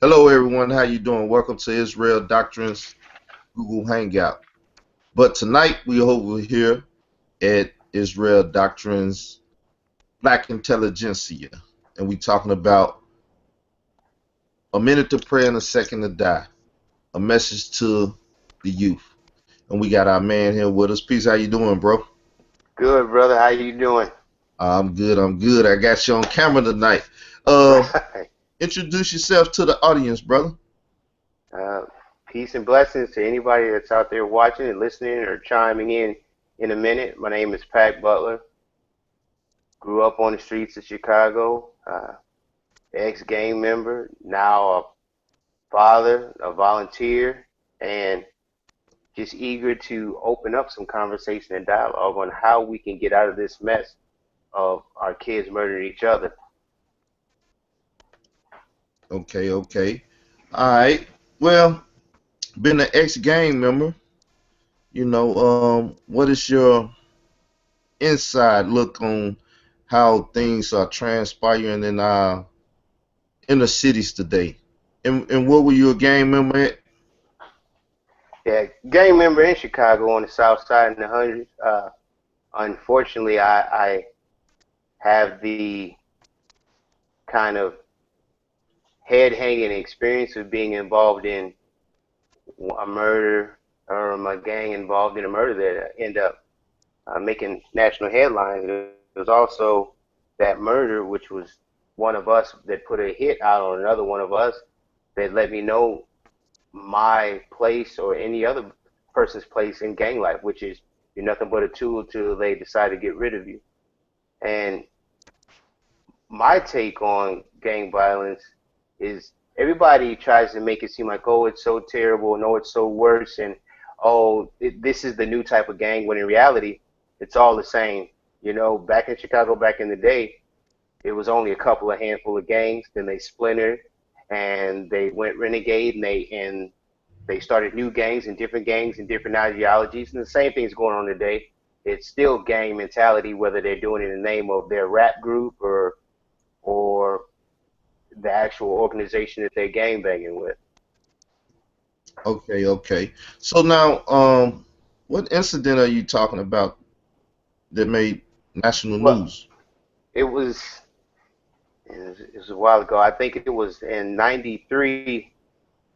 Hello, everyone. How you doing? Welcome to Israel Doctrines Google Hangout. But tonight we over here at Israel Doctrines Black Intelligentsia, and we talking about a minute to pray and a second to die. A message to the youth. And we got our man here with us. Peace. How you doing, bro? Good, brother. How you doing? I'm good. I'm good. I got you on camera tonight. Uh, Right. introduce yourself to the audience, brother. Uh, Peace and blessings to anybody that's out there watching and listening or chiming in a minute. My name is Pacc Butler. Grew up on the streets of Chicago. Ex-gang member, now a father, a volunteer, and just eager to open up some conversation and dialogue on how we can get out of this mess of our kids murdering each other. Okay, okay. All right. Well, been an ex-gang member. What is your inside look on how things are transpiring in our inner cities today? And what were you a gang member at? Yeah, gang member in Chicago on the South Side in the hundreds. Unfortunately, I have the kind of head hanging experience of being involved in a murder or my gang involved in a murder that end up making national headlines. It was also that murder, which was one of us that put a hit out on another one of us that let me know my place or any other person's place in gang life, which is you're nothing but a tool till they decide to get rid of you. And my take on gang violence is everybody tries to make it seem like, oh, it's so terrible, no, it's so worse, and this is the new type of gang, when in reality, it's all the same. You know, back in Chicago, back in the day, it was only a couple of handful of gangs, then they splintered and they went renegade and they started new gangs and different ideologies, and the same thing's going on today. It's still gang mentality, whether they're doing it in the name of their rap group or the actual organization that they're gang banging with. Okay, okay. So now, what incident are you talking about that made national Well, news? it was it was a while ago. I think it was in '93.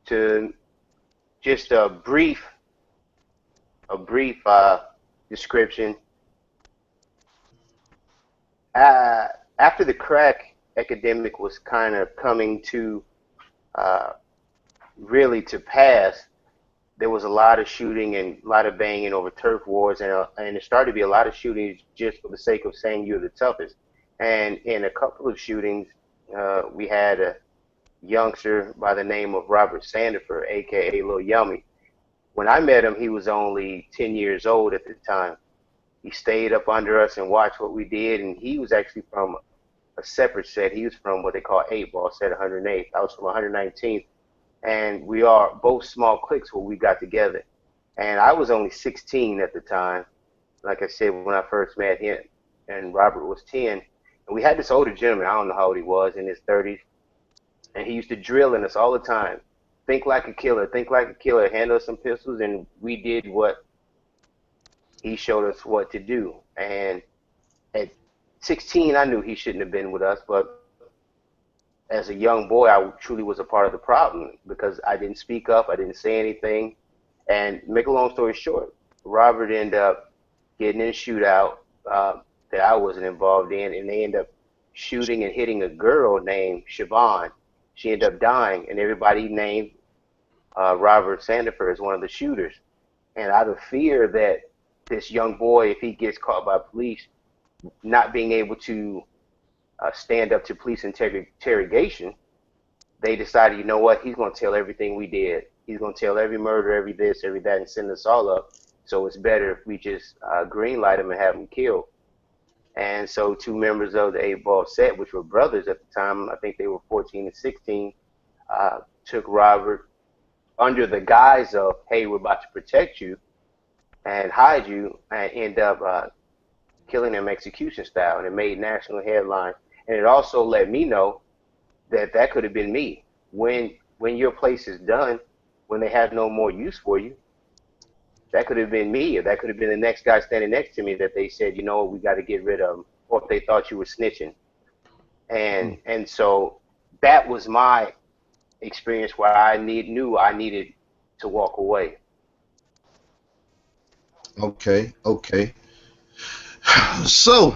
To just a brief description. Uh, After the crack epidemic was kind of coming to uh, really to pass, there was a lot of shooting and a lot of banging over turf wars, and it started to be a lot of shootings just for the sake of saying you're the toughest. And in a couple of shootings, we had a youngster by the name of Robert Sandifer, aka Lil Yummy. When I met him, he was only 10 years old at the time. He stayed up under us and watched what we did, and he was actually from a separate set. He was from what they call 8 ball, set 108th. I was from 119th, and we are both small cliques where we got together. And I was only 16 at the time, like I said, when I first met him, and Robert was 10. And we had this older gentleman, I don't know how old he was, in his 30s, and he used to drill in us all the time. Think like a killer, hand us some pistols, and we did what he showed us what to do. And at 16, I knew he shouldn't have been with us, but as a young boy, I truly was a part of the problem because I didn't speak up, I didn't say anything. And make a long story short, Robert ended up getting in a shootout that I wasn't involved in, and they ended up shooting and hitting a girl named Siobhan. She ended up dying, and everybody named Robert Sandifer as one of the shooters. And out of fear that this young boy, if he gets caught by police, not being able to stand up to police interrogation, they decided, you know what, he's going to tell everything we did. He's going to tell every murder, every this, every that, and send us all up. So it's better if we just greenlight him and have him killed. And so two members of the 8 ball set, which were brothers at the time, I think they were 14 and 16, took Robert under the guise of, hey, we're about to protect you and hide you, and end up killing him execution style. And it made national headlines. And it also let me know that that could have been me. When when your place is done, when they have no more use for you, that could have been me, or that could have been the next guy standing next to me that they said, you know, we got to get rid of him, or if they thought you were snitching. And so that was my experience where knew I needed to walk away. Okay, okay. So,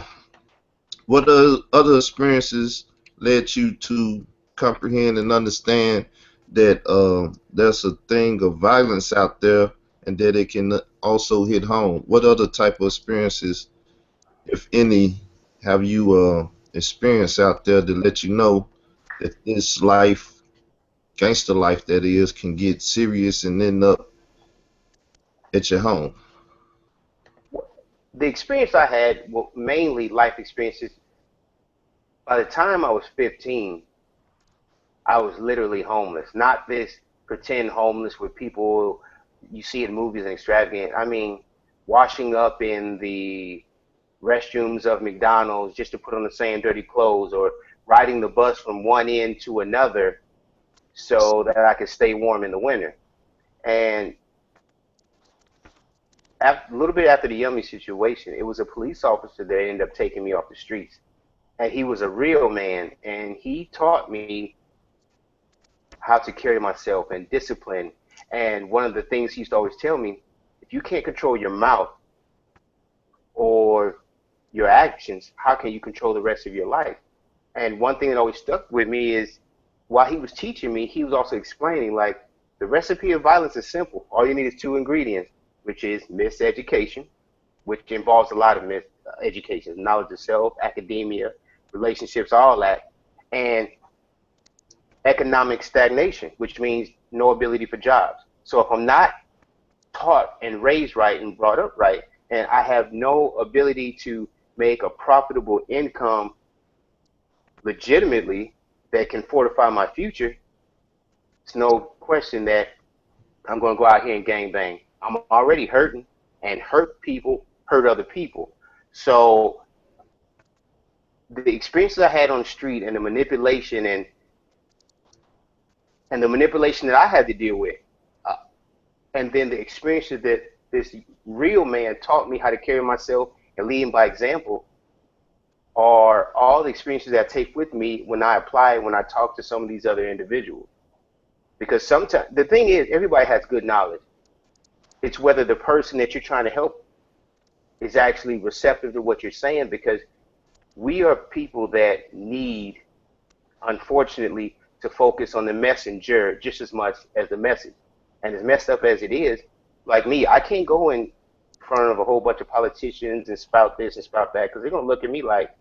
what other experiences led you to comprehend and understand that there's a thing of violence out there and that it can also hit home? What other type of experiences, if any, have you experienced out there to let you know that this life, gangster life that is, can get serious and end up at your home? The experience I had, well, mainly life experiences. By the time I was 15, I was literally homeless. Not this pretend homeless with people you see in movies and extravagant. I mean, washing up in the restrooms of McDonald's just to put on the same dirty clothes, or riding the bus from one end to another so that I could stay warm in the winter. And a little bit after the Yummy situation, it was a police officer that ended up taking me off the streets. And he was a real man, and he taught me how to carry myself and discipline. And one of the things he used to always tell me, if you can't control your mouth or your actions, how can you control the rest of your life? And one thing that always stuck with me is while he was teaching me, he was also explaining like the recipe of violence is simple. All you need is two ingredients, which is miseducation, which involves a lot of miseducation, knowledge of self, academia, relationships, all that, and economic stagnation, which means no ability for jobs. So if I'm not taught and raised right and brought up right, and I have no ability to make a profitable income legitimately that can fortify my future, it's no question that I'm going to go out here and gang bang. I'm already hurting, and hurt people hurt other people. So the experiences I had on the street and the manipulation and the manipulation that I had to deal with, uh, and then the experiences that this real man taught me how to carry myself and leading by example are all the experiences that I take with me when I apply, when I talk to some of these other individuals. Because sometimes the thing is, everybody has good knowledge. It's whether the person that you're trying to help is actually receptive to what you're saying, because we are people that need, unfortunately, to focus on the messenger just as much as the message. And as messed up as it is, like me, I can't go in front of a whole bunch of politicians and spout this and spout that, because they're going to look at me like,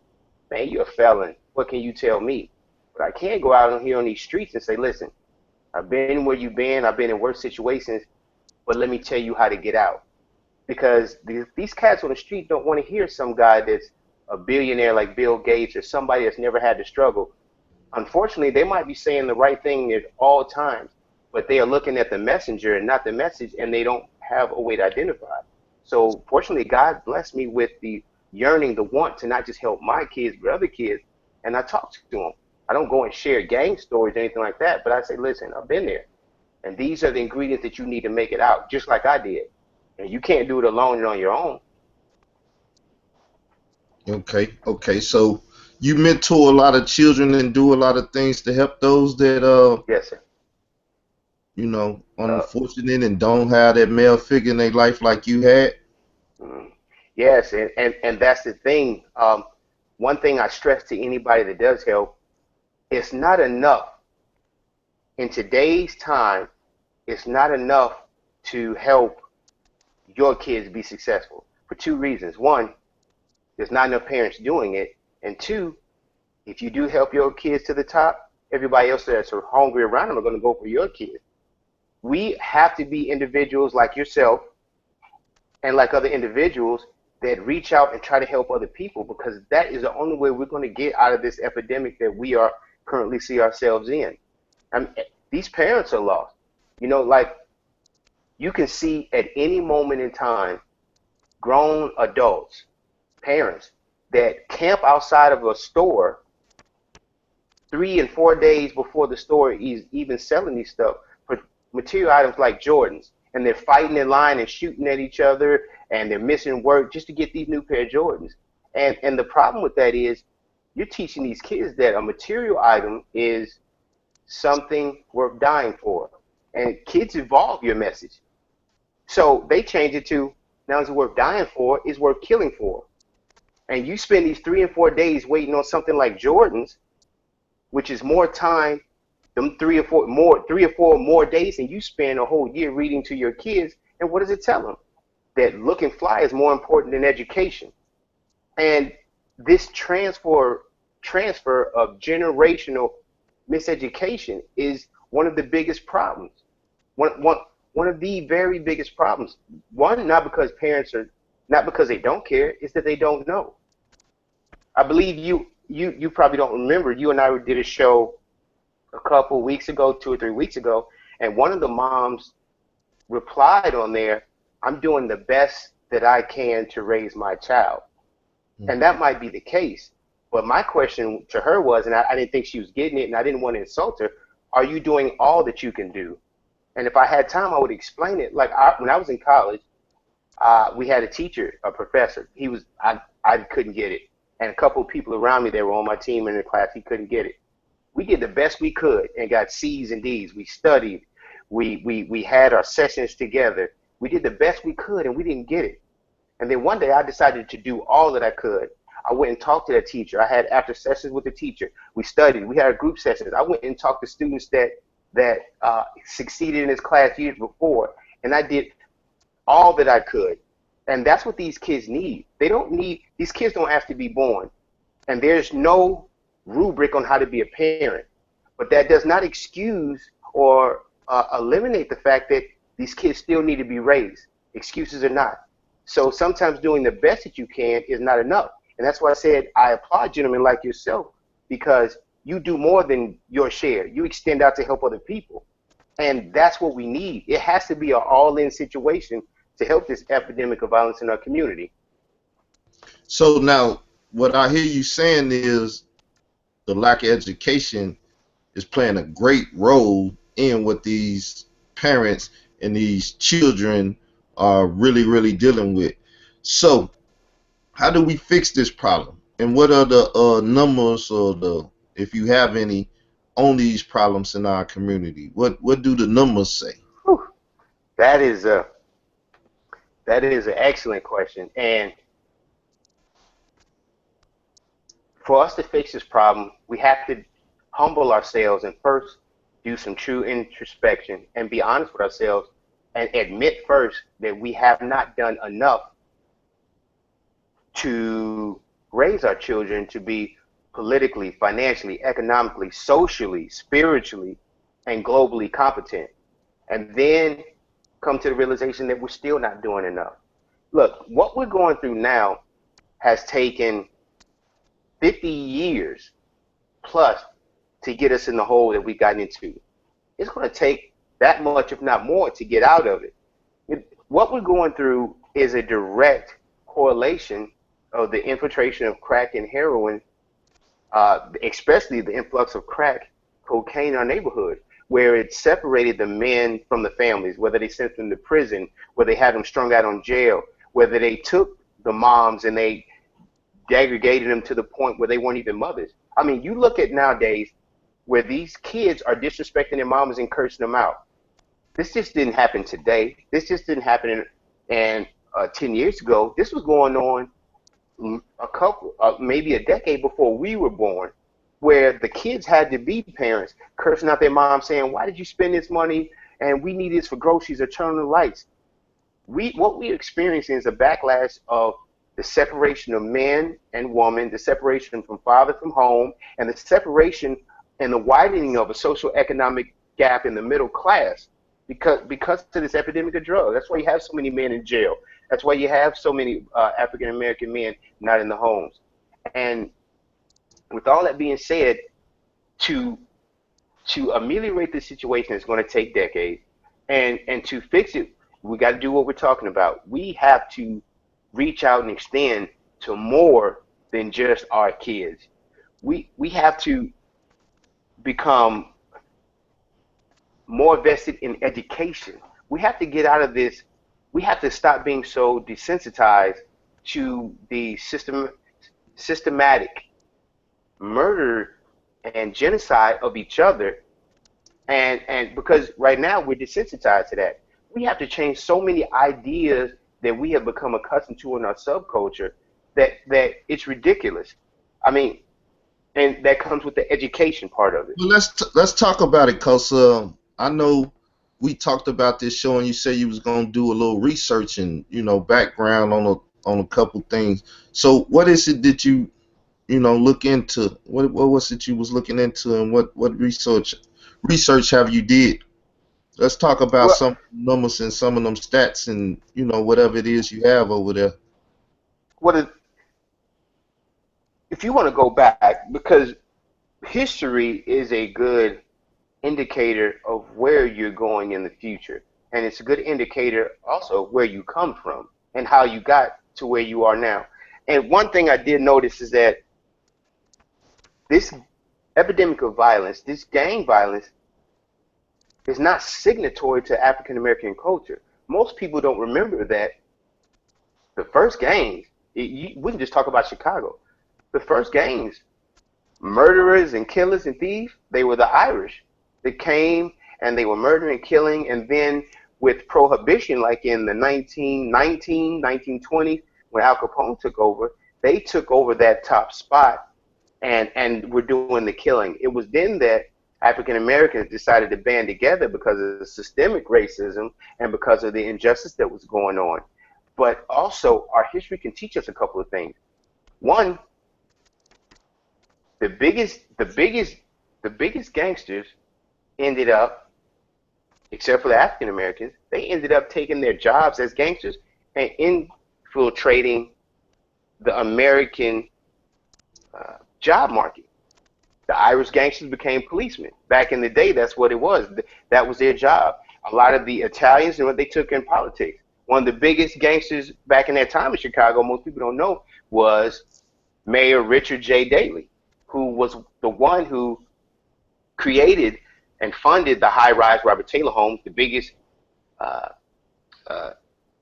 man, you're a felon. What can you tell me? But I can go out on here on these streets and say, listen, I've been where you've been. I've been in worse situations, but let me tell you how to get out. Because these cats on the street don't want to hear some guy that's a billionaire like Bill Gates or somebody that's never had to struggle. Unfortunately, they might be saying the right thing at all times, but they are looking at the messenger and not the message, and they don't have a way to identify. So fortunately, God blessed me with the yearning, the want to not just help my kids, but other kids, and I talk to them. I don't go and share gang stories or anything like that, but I say, listen, I've been there, and these are the ingredients that you need to make it out, just like I did. And you can't do it alone and on your own. Okay, okay. So you mentor a lot of children and do a lot of things to help those that Yes, sir. Uh, unfortunate and don't have that male figure in their life like you had. mm, yes, and that's the thing. One thing I stress to anybody that does help, it's not enough in today's time. It's not enough to help your kids be successful for two reasons. One, there's not enough parents doing it, and two, if you do help your kids to the top, everybody else that's hungry around them are going to go for your kids. We have to be individuals like yourself and like other individuals that reach out and try to help other people, because that is the only way we're going to get out of this epidemic that we are currently see ourselves in. I mean, these parents are lost. Like you can see at any moment in time grown adults, parents that camp outside of a store 3 and 4 days before the store is even selling these stuff for material items like Jordans, and they're fighting in line and shooting at each other, and they're missing work just to get these new pair of Jordans. And the problem with that is you're teaching these kids that a material item is something worth dying for, and kids evolve your message. So they change it to now is it worth dying for? Is worth killing for? And you spend these 3 and 4 days waiting on something like Jordans, which is more time, them 3 or 4 more days than you spend a whole year reading to your kids. And what does it tell them? That looking fly is more important than education. And this transfer of generational miseducation is one of the biggest problems. One of the very biggest problems. One, not because parents are, not because they don't care, is that they don't know. I believe you probably don't remember. You and I did a show a couple weeks ago, 2 or 3 weeks ago, and one of the moms replied on there, "I'm doing the best that I can to raise my child." And that might be the case. But my question to her was, and I didn't think she was getting it, and I didn't want to insult her, are you doing all that you can do? And if I had time, I would explain it. Like when I was in college, we had a teacher, a professor. I couldn't get it. And a couple of people around me that were on my team in the class, he couldn't get it. We did the best we could and got C's and D's. We studied. We had our sessions together. We did the best we could, and we didn't get it. And then one day I decided to do all that I could. I went and talked to that teacher. I had after sessions with the teacher. We studied. We had group sessions. I went and talked to students that succeeded in this class years before, and I did all that I could. And that's what these kids need. These kids don't have to be born. And there's no rubric on how to be a parent. But that does not excuse or eliminate the fact that these kids still need to be raised. Excuses are not. So sometimes doing the best that you can is not enough. And that's why I said I applaud gentlemen like yourself, because you do more than your share. You extend out to help other people. And that's what we need. It has to be an all-in situation to help this epidemic of violence in our community. So now, what I hear you saying is the lack of education is playing a great role in what these parents and these children are really, really dealing with. So, how do we fix this problem? And what are the numbers, or if you have any, on these problems in our community? What do the numbers say? Whew. That is an excellent question. And for us to fix this problem, we have to humble ourselves and first do some true introspection and be honest with ourselves and admit first that we have not done enough to raise our children to be politically, financially, economically, socially, spiritually, and globally competent. And then come to the realization that we're still not doing enough. Look, what we're going through now has taken 50 years plus to get us in the hole that we've gotten into. It's going to take that much, if not more, to get out of it. What we're going through is a direct correlation of the infiltration of crack and heroin, especially the influx of crack cocaine in our neighborhood, where it separated the men from the families, whether they sent them to prison, whether they had them strung out on jail, whether they took the moms and they degraded them to the point where they weren't even mothers. I mean, you look at nowadays where these kids are disrespecting their moms and cursing them out. This just didn't happen today. This just didn't happen in 10 years ago. This was going on maybe a decade before we were born, where the kids had to be parents, cursing out their mom, saying, "Why did you spend this money? And we need this for groceries or turn on the lights." What we're experiencing is a backlash of the separation of man and woman, the separation from father from home, and the separation and the widening of a social economic gap in the middle class because of this epidemic of drugs. That's why you have so many men in jail. That's why you have so many African American men not in the homes. And with all that being said, to ameliorate the situation is going to take decades, and to fix it, we got to do what we're talking about. We have to reach out and extend to more than just our kids. We have to become more vested in education. We have to get out of this. We have to stop being so desensitized to the systematic murder and genocide of each other. And because right now we're desensitized to that, we have to change so many ideas that we have become accustomed to in our subculture that it's ridiculous. I mean, and that comes with the education part of it. Well, let's talk about it, cause I know we talked about this show, and you said you was gonna do a little research and background on a couple things. So what is it that you look into? What was it you was looking into, and what research have you did? Let's talk about Well, some numbers and some of them stats and whatever it is you have over there. what if you want to go back, because history is a good indicator of where you're going in the future, and it's a good indicator also where you come from and how you got to where you are now. And one thing I did notice is that this epidemic of violence, this gang violence, is not signatory to African American culture. Most people don't remember that the first gangs, we can just talk about Chicago. The first gangs, murderers and killers and thieves, they were the Irish. They came and they were murdering and killing, and then with prohibition, like in the 1919, 1920, when Al Capone took over, they took over that top spot and were doing the killing. It was then that African Americans decided to band together because of the systemic racism and because of the injustice that was going on. But also, our history can teach us a couple of things. One, the biggest gangsters ended up, except for the African Americans, they ended up taking their jobs as gangsters and infiltrating the American job market. The Irish gangsters became policemen. Back in the day, that's what it was. That was their job. A lot of the Italians and what they took in politics. One of the biggest gangsters back in that time in Chicago, most people don't know, was Mayor Richard J. Daley, who was the one who created and funded the high-rise Robert Taylor homes, the biggest uh, uh,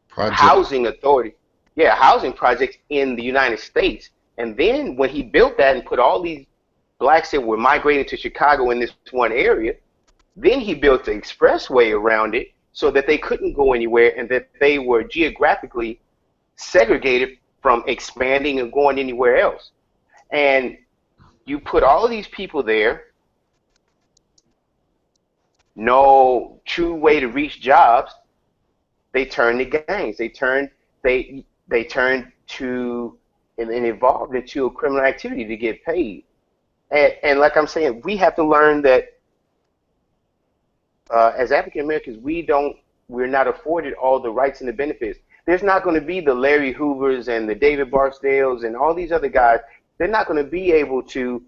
Project. housing authority, yeah, housing projects in the United States. And then when he built that and put all these blacks that were migrating to Chicago in this one area, then he built the expressway around it so that they couldn't go anywhere and that they were geographically segregated from expanding and going anywhere else. And you put all of these people there, no true way to reach jobs, they turned to gangs. They turned to and evolved into a criminal activity to get paid. And like I'm saying, we have to learn that as African Americans, we're not afforded all the rights and the benefits. There's not going to be the Larry Hoovers and the David Barksdales and all these other guys. They're not going to be able to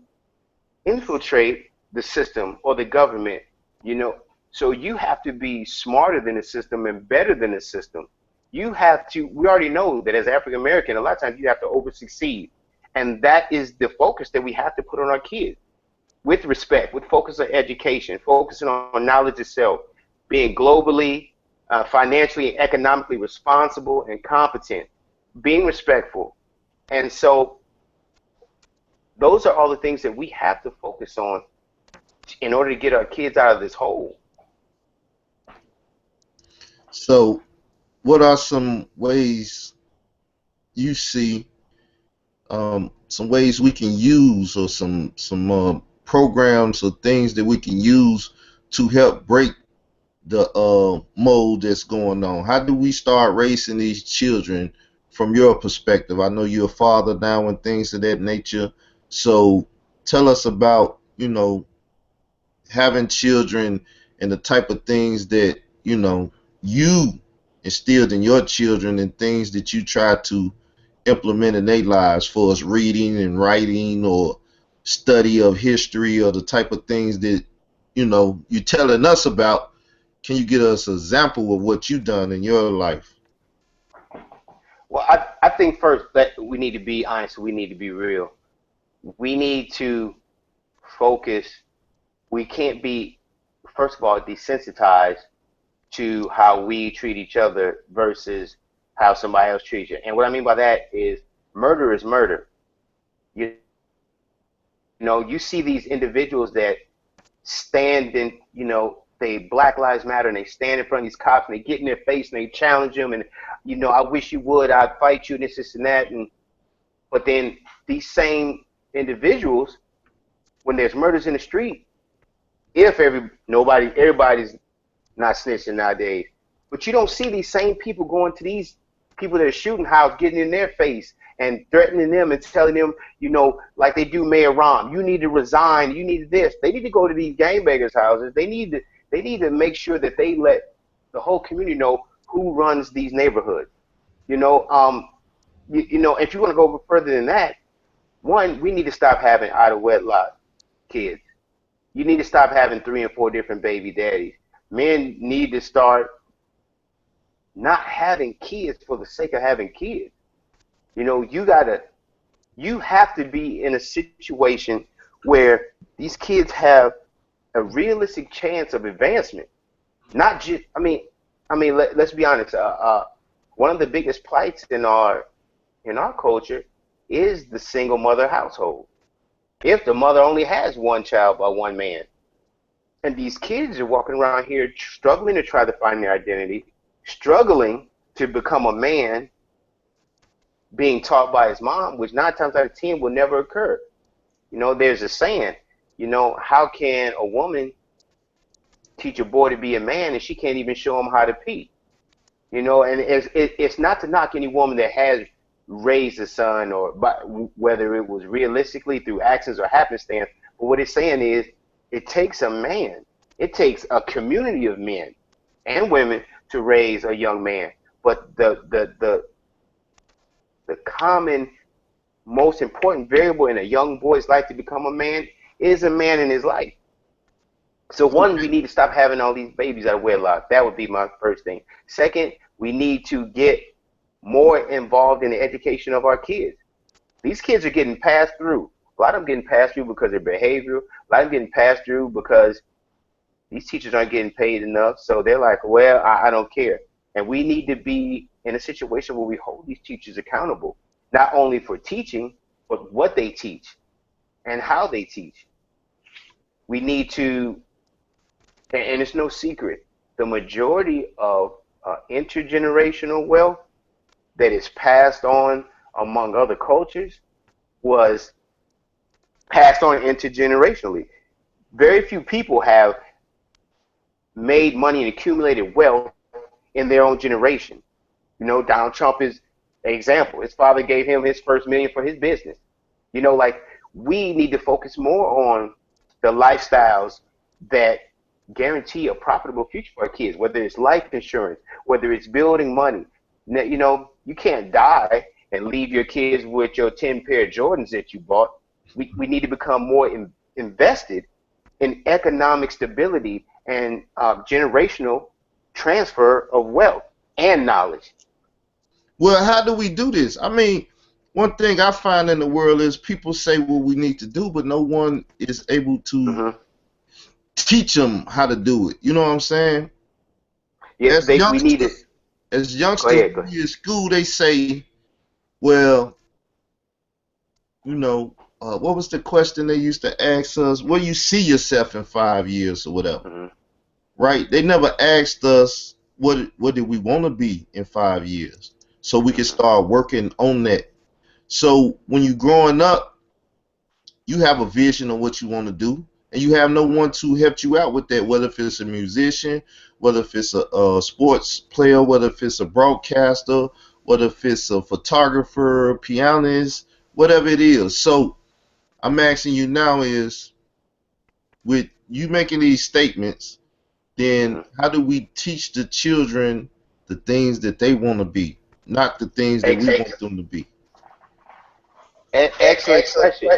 infiltrate the system or the government, you know. So you have to be smarter than the system and better than the system. You have to. We already know that as African American, a lot of times you have to over succeed, and that is the focus that we have to put on our kids with respect, with focus on education, focusing on knowledge itself, being globally, financially, and economically responsible and competent, being respectful. And so those are all the things that we have to focus on in order to get our kids out of this hole. So, what are some ways you see, some ways we can use, or some programs or things that we can use to help break the mold that's going on? How do we start raising these children from your perspective? I know you're a father now and things of that nature. So tell us about, having children and the type of things that, you instilled in your children and things that you try to implement in their lives for us reading and writing or study of history or the type of things that, you're telling us about. Can you give us an example of what you've done in your life? Well, I think first that we need to be honest. We need to be real. We need to focus we can't be, first of all, desensitized to how we treat each other versus how somebody else treats you. And what I mean by that is murder is murder. You know, you see these individuals that stand in, they Black Lives Matter and they stand in front of these cops and they get in their face and they challenge them and, I wish you would, I'd fight you, and this and that. And but then these same individuals, when there's murders in the street, if everybody's not snitching nowadays. But you don't see these same people going to these people that are shooting house, getting in their face and threatening them and telling them, like they do Mayor Rahm, you need to resign, you need this. They need to go to these gangbangers' houses. They need to make sure that they let the whole community know who runs these neighborhoods. If you want to go further than that, one, we need to stop having out of wedlock kids. You need to stop having 3 and 4 different baby daddies. Men need to start not having kids for the sake of having kids. You have to be in a situation where these kids have a realistic chance of advancement. Not just, let's be honest. One of the biggest plights in our culture is the single mother household. If the mother only has one child by one man, and these kids are walking around here struggling to try to find their identity, struggling to become a man, being taught by his mom, which 9 times out of 10 will never occur. There's a saying, how can a woman teach a boy to be a man and she can't even show him how to pee? And it's not to knock any woman that has raised a son, or whether it was realistically through actions or happenstance. But what it's saying is, it takes a man, it takes a community of men and women to raise a young man. But the common, most important variable in a young boy's life to become a man is a man in his life. So one, we need to stop having all these babies out of wedlock. That would be my first thing. Second, we need to get more involved in the education of our kids. These kids are getting passed through. A lot of them getting passed through because of behavioral. A lot of them getting passed through because these teachers aren't getting paid enough. So they're like, well, I don't care. And we need to be in a situation where we hold these teachers accountable, not only for teaching, but what they teach and how they teach. We need to, and it's no secret, the majority of intergenerational wealth that is passed on among other cultures was passed on intergenerationally. Very few people have made money and accumulated wealth in their own generation. Donald Trump is an example. His father gave him his first million for his business. We need to focus more on the lifestyles that guarantee a profitable future for our kids, whether it's life insurance, whether it's building money. You can't die and leave your kids with your 10 pair of Jordans that you bought. We need to become more invested in economic stability and generational transfer of wealth and knowledge. Well, how do we do this? One thing I find in the world is people say what we need to do, but no one is able to teach them how to do it. You know what I'm saying? Yes, we need it. As youngsters in school, they say, well, what was the question they used to ask us? Where you see yourself in 5 years or whatever, right? They never asked us what did we want to be in 5 years, so we can start working on that. So when you're growing up, you have a vision of what you want to do, and you have no one to help you out with that, whether if it's a musician, whether if it's a sports player, whether if it's a broadcaster, whether if it's a photographer, pianist, whatever it is. So I'm asking you now is, with you making these statements, then how do we teach the children the things that they want to be, not the things that we want them to be? Excellent question.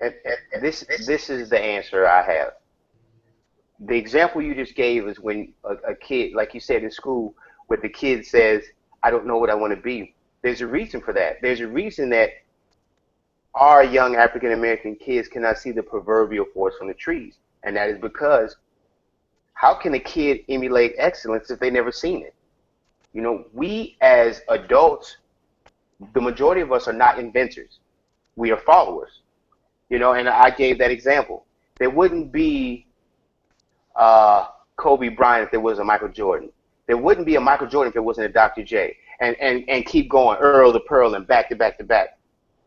And this is the answer I have. The example you just gave is when a kid, like you said in school, where the kid says, I don't know what I want to be. There's a reason for that. There's a reason that our young African American kids cannot see the proverbial forest from the trees. And that is because how can a kid emulate excellence if they never seen it? You know, we as adults, the majority of us are not inventors. We are followers. You know, and I gave that example. There wouldn't be uh, Kobe Bryant if there was a Michael Jordan. There wouldn't be a Michael Jordan if there wasn't a Dr. J. And keep going, Earl to Pearl and back to back to back.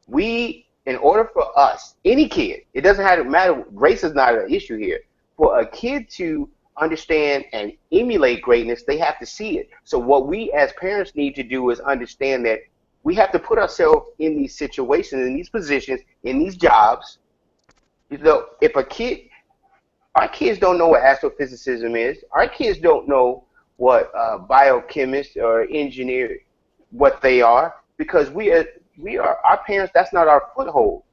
We, in order for us, any kid, it doesn't have to matter, race is not an issue here. For a kid to understand and emulate greatness, they have to see it. So what we as parents need to do is understand that we have to put ourselves in these situations, in these positions, in these jobs. You know, if a kid, our kids don't know what astrophysicism is. Our kids don't know what biochemist or engineer what they are because we are our parents. That's not our foothold.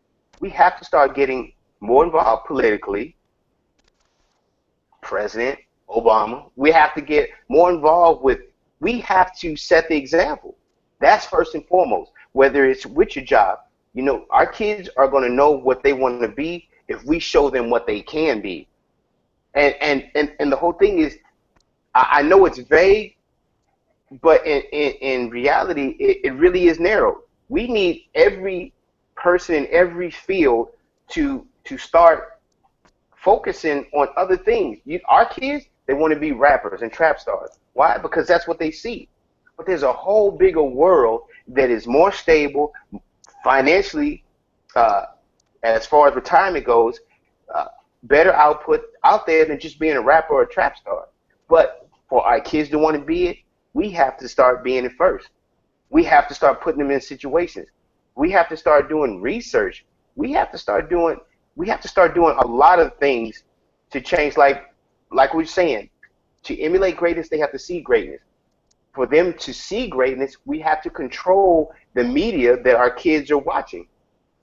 We have to start getting more involved politically. President Obama. We have to get more involved with. We have to set the example. That's first and foremost. Whether it's with your job, you know, our kids are going to know what they want to be if we show them what they can be. And the whole thing is, I know it's vague, but in reality, it really is narrow. We need every person in every field to start focusing on other things. Our kids, they want to be rappers and trap stars. Why? Because that's what they see. But there's a whole bigger world that is more stable financially, uh, as far as retirement goes, uh, better output out there than just being a rapper or a trap star. But for our kids to want to be it, we have to start being it first. We have to start putting them in situations. We have to start doing research. We have to start doing we have to start doing a lot of things to change, like we're saying. To emulate greatness, they have to see greatness. For them to see greatness, we have to control the media that our kids are watching.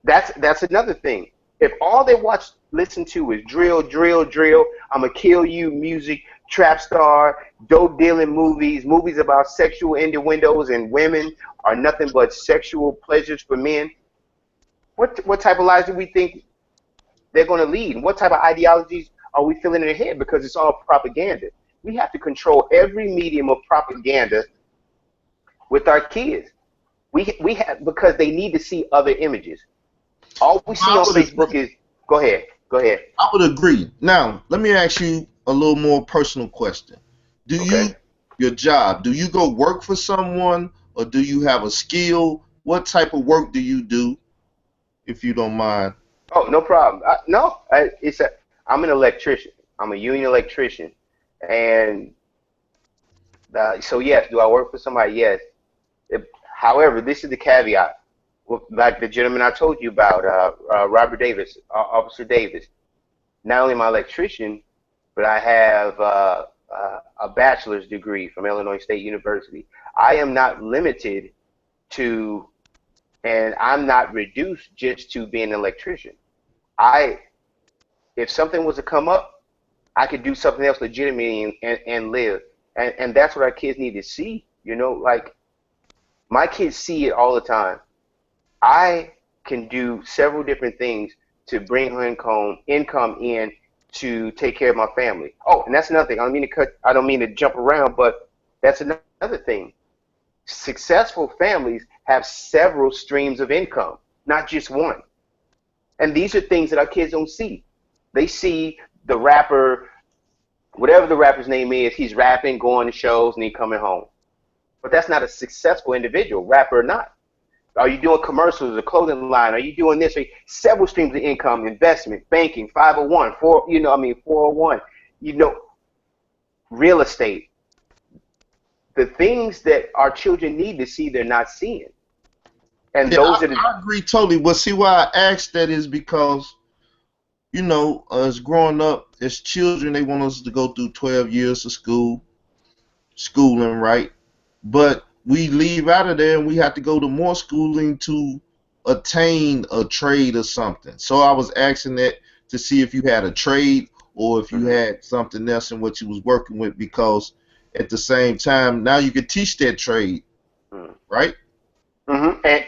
That's another thing. If all they watch, listen to is drill, drill, drill, I'ma kill you music, trap star, dope dealing movies, movies about sexual innuendos and women are nothing but sexual pleasures for men. What type of lives do we think they're going to lead? What type of ideologies are we filling in their head? Because it's all propaganda. We have to control every medium of propaganda with our kids. We have because they need to see other images. All we see I on would Facebook agree. is go ahead, go ahead. I would agree. Now, let me ask you a little more personal question. Do Okay. you, your job, do you go work for someone or do you have a skill? What type of work do you do, if you don't mind? Oh, no problem. No, I'm an electrician. I'm a union electrician, and so yes, do I work for somebody? Yes. If, however, this is the caveat. Like the gentleman I told you about, Robert Davis, Officer Davis. Not only am I an electrician, but I have a bachelor's degree from Illinois State University. I am not limited to, and I'm not reduced just to being an electrician. I, if something was to come up, I could do something else legitimately and live. And that's what our kids need to see. You know, like my kids see it all the time. I can do several different things to bring income in to take care of my family. Oh, and that's another thing. I don't mean to jump around, but that's another thing. Successful families have several streams of income, not just one. And these are things that our kids don't see. They see the rapper, whatever the rapper's name is, he's rapping, going to shows, and he coming home. But that's not a successful individual, rapper or not. Are you doing commercials, a clothing line? Are you doing this? Several streams of income, investment, banking, 501, 401, you know, real estate. The things that our children need to see, they're not seeing. And Yeah, those are the, I agree totally. But see, why I asked that is because, as growing up as children, they want us to go through 12 years of schooling, right? But we leave out of there and we have to go to more schooling to attain a trade or something. So I was asking that to see if you had a trade or if you mhm, had something else in what you was working with, because at the same time now you could teach that trade, mhm. right?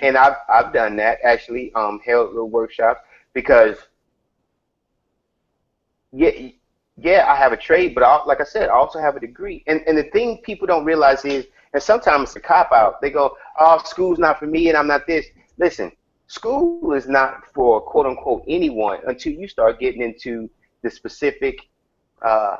And I've done that actually, held little workshops because yeah, yeah, I have a trade, but like I said, I also have a degree. And the thing people don't realize is, and sometimes it's a cop out. They go, "Oh, school's not for me, and I'm not this." Listen, school is not for quote unquote anyone until you start getting into the specific uh,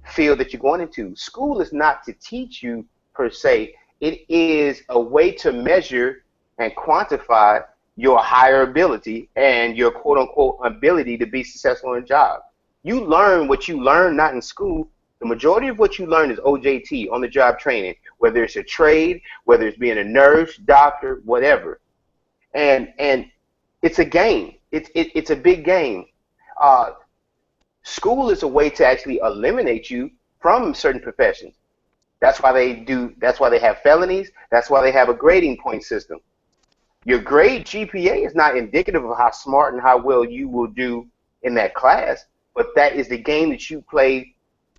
field that you're going into. School is not to teach you per se. It is a way to measure and quantify your higher ability and your quote unquote ability to be successful in a job. You learn what you learn not in school. The majority of what you learn is OJT, on the job training, whether it's a trade, whether it's being a nurse, doctor, whatever. And it's a game. It's a big game. Uh, School is a way to actually eliminate you from certain professions. That's why they have felonies. That's why they have a grading point system. Your grade GPA is not indicative of how smart and how well you will do in that class, but that is the game that you play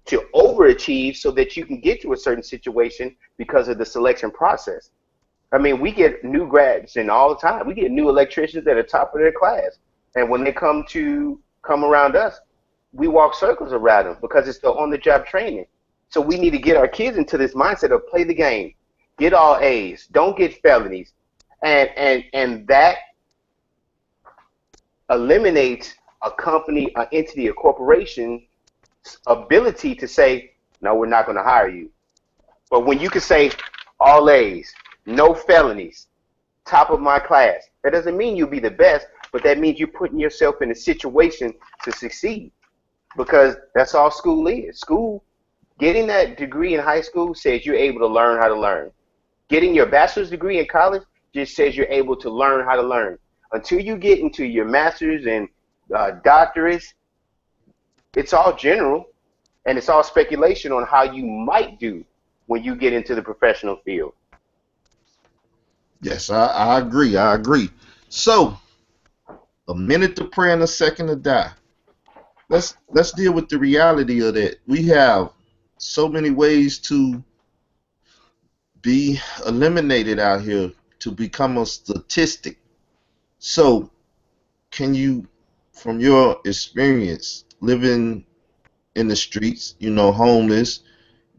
to overachieve so that you can get to a certain situation because of the selection process. I mean, we get new grads in all the time. We get new electricians at the top of their class. And when they come around us, we walk circles around them because it's the on the job training. So we need to get our kids into this mindset of play the game, get all A's, don't get felonies. And that eliminates a company, an entity, a corporation's ability to say, no, we're not going to hire you. But when you can say all A's, no felonies, top of my class, that doesn't mean you'll be the best, but that means you're putting yourself in a situation to succeed, because that's all school is. School, getting that degree in high school says you're able to learn how to learn. Getting your bachelor's degree in college just says you're able to learn how to learn. Until you get into your master's and doctorates, it's all general, and it's all speculation on how you might do when you get into the professional field. Yes, I agree. I agree. So, a minute to pray and a second to die. Let's deal with the reality of that. We have so many ways to be eliminated out here, to become a statistic. So, can you, from your experience living in the streets, homeless,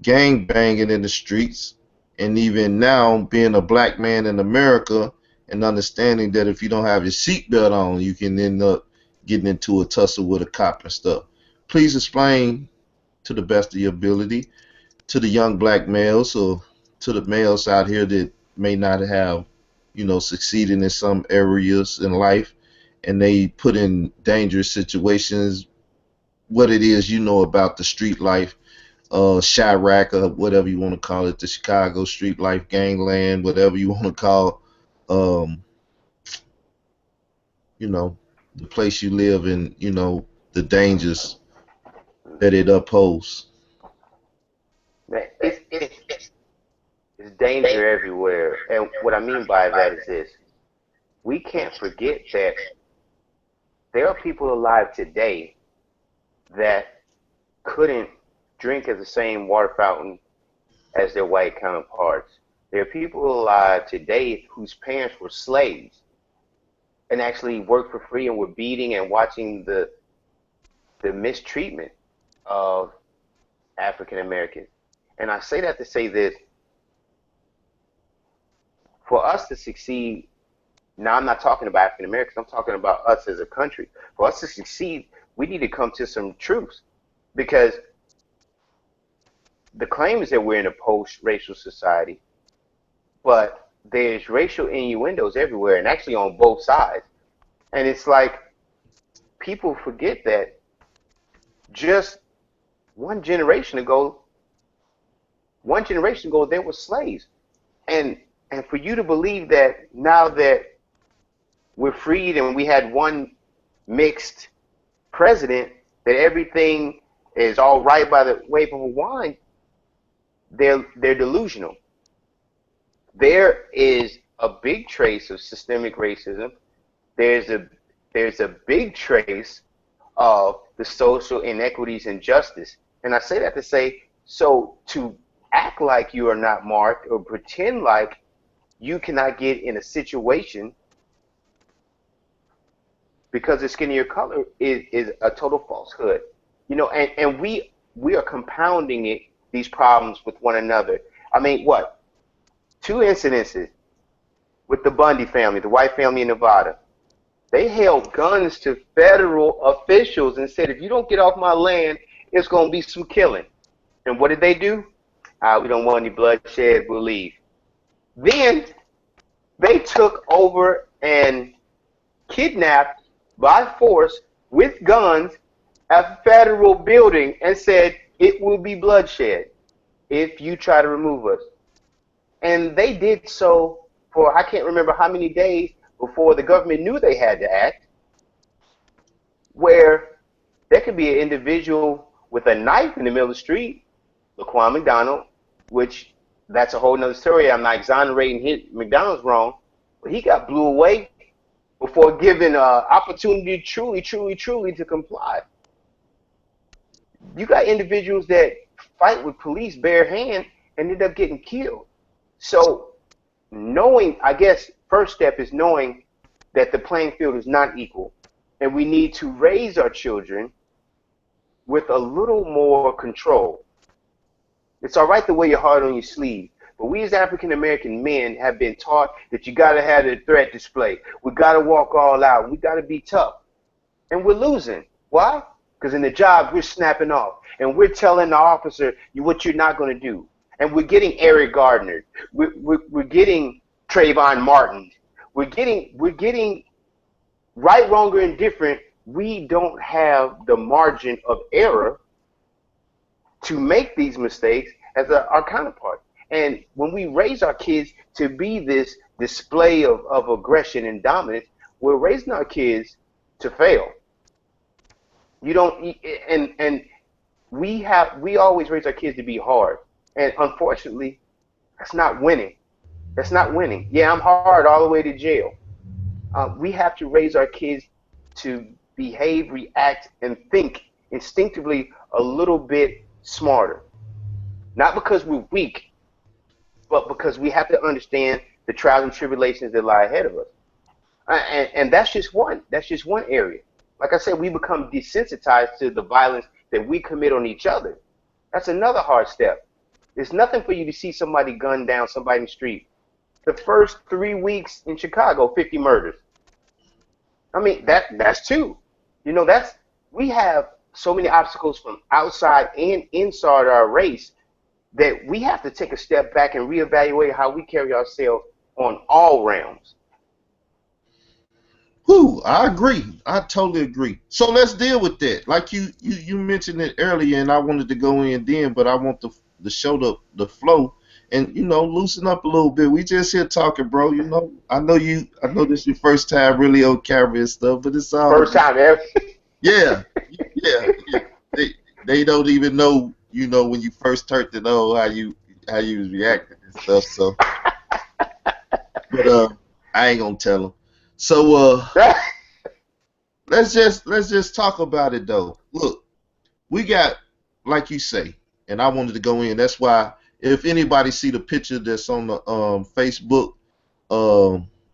gang banging in the streets, and even now being a black man in America, and understanding that if you don't have your seatbelt on, you can end up getting into a tussle with a cop and stuff. Please explain to the best of your ability to the young black males, or to the males out here that may not have, succeeded in some areas in life, and they put in dangerous situations, what it is about the street life, Chirac, or whatever you want to call it, the Chicago street life, gangland, whatever you want to call, um, you know, the place you live in, the dangers that it upholds. It's danger everywhere. And what I mean by that is this: we can't forget that there are people alive today that couldn't drink at the same water fountain as their white counterparts. There are people alive today whose parents were slaves and actually worked for free and were beating and watching the mistreatment of African Americans. And I say that to say this: for us to succeed, now I'm not talking about African Americans, I'm talking about us as a country. For us to succeed, we need to come to some truths, because the claim is that we're in a post-racial society, but there's racial innuendos everywhere, and actually on both sides. And it's like people forget that just one generation ago, there were slaves. And and for you to believe that now that we're freed and we had one mixed president, that everything is all right by the wave of a wand, they're delusional. There is a big trace of systemic racism. There's a there's a big trace of the social inequities and justice. And I say that to say, so to act like you are not marked or pretend like you cannot get in a situation because of skin of your color is a total falsehood. and we are compounding these problems with one another. I mean, what? Two incidences with the Bundy family, the White family in Nevada. They held guns to federal officials and said, if you don't get off my land, it's going to be some killing. And what did they do? We don't want any bloodshed, we'll leave. Then they took over and kidnapped by force with guns a federal building and said, it will be bloodshed if you try to remove us. And they did so for I can't remember how many days before the government knew they had to act, where there could be an individual with a knife in the middle of the street, Laquan McDonald, which that's a whole nother story. I'm not exonerating McDonald's wrong, but he got blew away before given an opportunity truly to comply. You got individuals that fight with police bare hand and end up getting killed. So knowing, I guess, first step is knowing that the playing field is not equal, and we need to raise our children with a little more control. It's all right to wear your heart on your sleeve, but we as African American men have been taught that you got to have a threat display. We got to walk all out. We got to be tough, and we're losing. Why? Because in the job we're snapping off, and we're telling the officer what you're not going to do, and we're getting Eric Gardner. We're getting Trayvon Martin. We're getting right, wrong, or indifferent. We don't have the margin of error to make these mistakes as our counterpart. And when we raise our kids to be this display of aggression and dominance, we're raising our kids to fail. You don't, and we always raise our kids to be hard, and unfortunately, that's not winning. That's not winning. Yeah, I'm hard all the way to jail. We have to raise our kids to behave, react, and think instinctively a little bit smarter. Not because we're weak, but because we have to understand the trials and tribulations that lie ahead of us. And that's just one. That's just one area. Like I said, we become desensitized to the violence that we commit on each other. That's another hard step. It's nothing for you to see somebody gun down somebody in the street. The first 3 weeks in Chicago, 50 murders. I mean, that's two. We have so many obstacles from outside and inside our race that we have to take a step back and reevaluate how we carry ourselves on all realms. Whew, I agree. I totally agree. So let's deal with that. Like you mentioned it earlier, and I wanted to go in then, but I want the show the flow and loosen up a little bit. We just here talking, bro. I know this is your first time really on camera and stuff, but it's all first time ever. Yeah, yeah. They don't even know, when you first turned it on how you was reacting and stuff. So, but I ain't gonna tell them. So let's just talk about it though. Look, we got, like you say, and I wanted to go in. That's why if anybody see the picture that's on the Facebook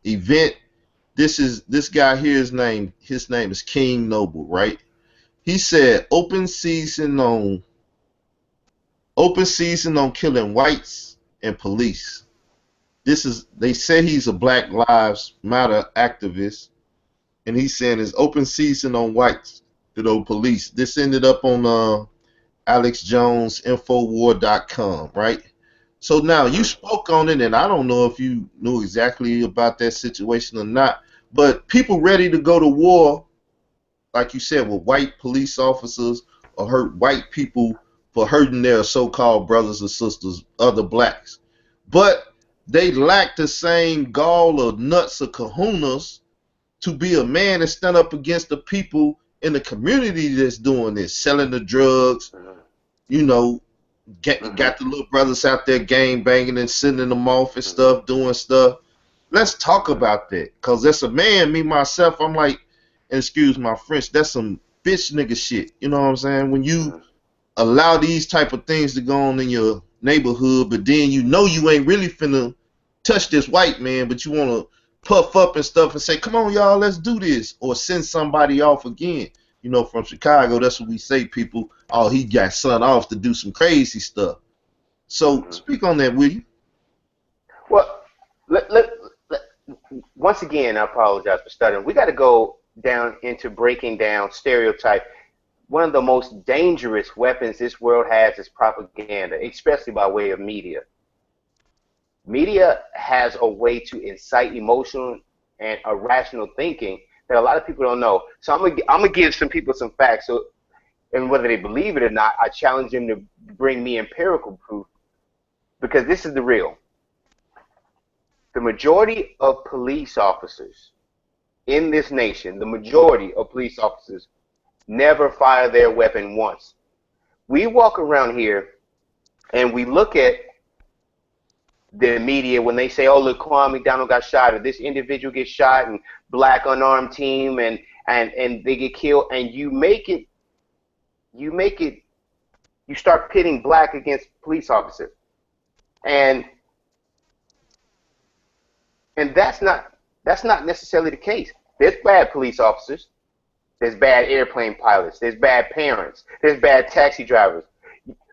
event, this guy here, his name is King Noble, right? He said open season on killing whites and police. They say he's a Black Lives Matter activist, and he's saying it's open season on whites, police. This ended up on Alex Jones Infowar.com, right? So now you spoke on it, and I don't know if you knew exactly about that situation or not, but people ready to go to war, like you said, with white police officers or hurt white people for hurting their so-called brothers or sisters, other blacks. But they lack the same gall or nuts or kahunas to be a man and stand up against the people in the community that's doing this, selling the drugs, got the little brothers out there gang banging and sending them off and stuff, doing stuff. Let's talk about that, because as a man, me myself, I'm like, and excuse my French, that's some bitch nigga shit. You know what I'm saying? When you allow these type of things to go on in your neighborhood, but then you ain't really finna touch this white man, but you want to puff up and stuff and say, come on, y'all, let's do this, or send somebody off again. you know, from Chicago, that's what we say, people. Oh, he got sent off to do some crazy stuff. So Hmm. speak on that, will you? Well, let, let, let, once again, I apologize for stuttering. We got to go down into breaking down stereotype. One of the most dangerous weapons this world has is propaganda, especially by way of media. Media has a way to incite emotional and irrational thinking that a lot of people don't know. So I'm gonna give some people some facts. So, and whether they believe it or not, I challenge them to bring me empirical proof because this is the real. The majority of police officers in this nation, the majority of police officers never fire their weapon once. We walk around here and we look at the media when they say, "Oh, look, Kwame McDonald got shot," or "This individual gets shot," and black unarmed team, and they get killed, and you make it, you start pitting black against police officers, and that's not necessarily the case. There's bad police officers, there's bad airplane pilots, there's bad parents, there's bad taxi drivers.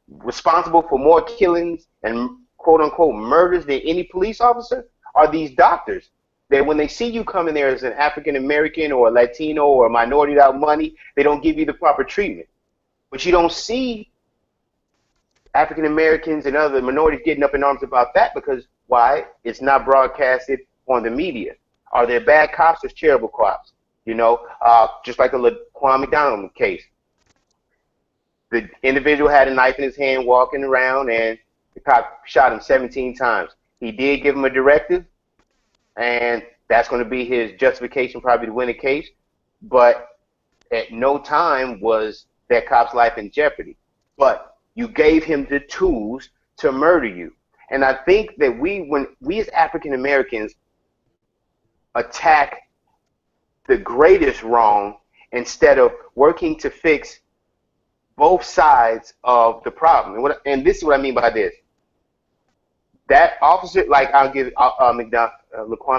Responsible for more killings and quote unquote murders than any police officer are these doctors. That when they see you coming there as an African American or a Latino or a minority without money, they don't give you the proper treatment. But you don't see African Americans and other minorities getting up in arms about that because why? It's not broadcasted on the media. Are there bad cops? There's terrible cops. Just like the Laquan McDonald case. The individual had a knife in his hand walking around, and the cop shot him 17 times. He did give him a directive, and that's going to be his justification probably to win the case. But at no time was that cop's life in jeopardy. But you gave him the tools to murder you. And I think that when we as African Americans attack the greatest wrong instead of working to fix both sides of the problem. And this is what I mean by this. That officer, like I'll give Laquan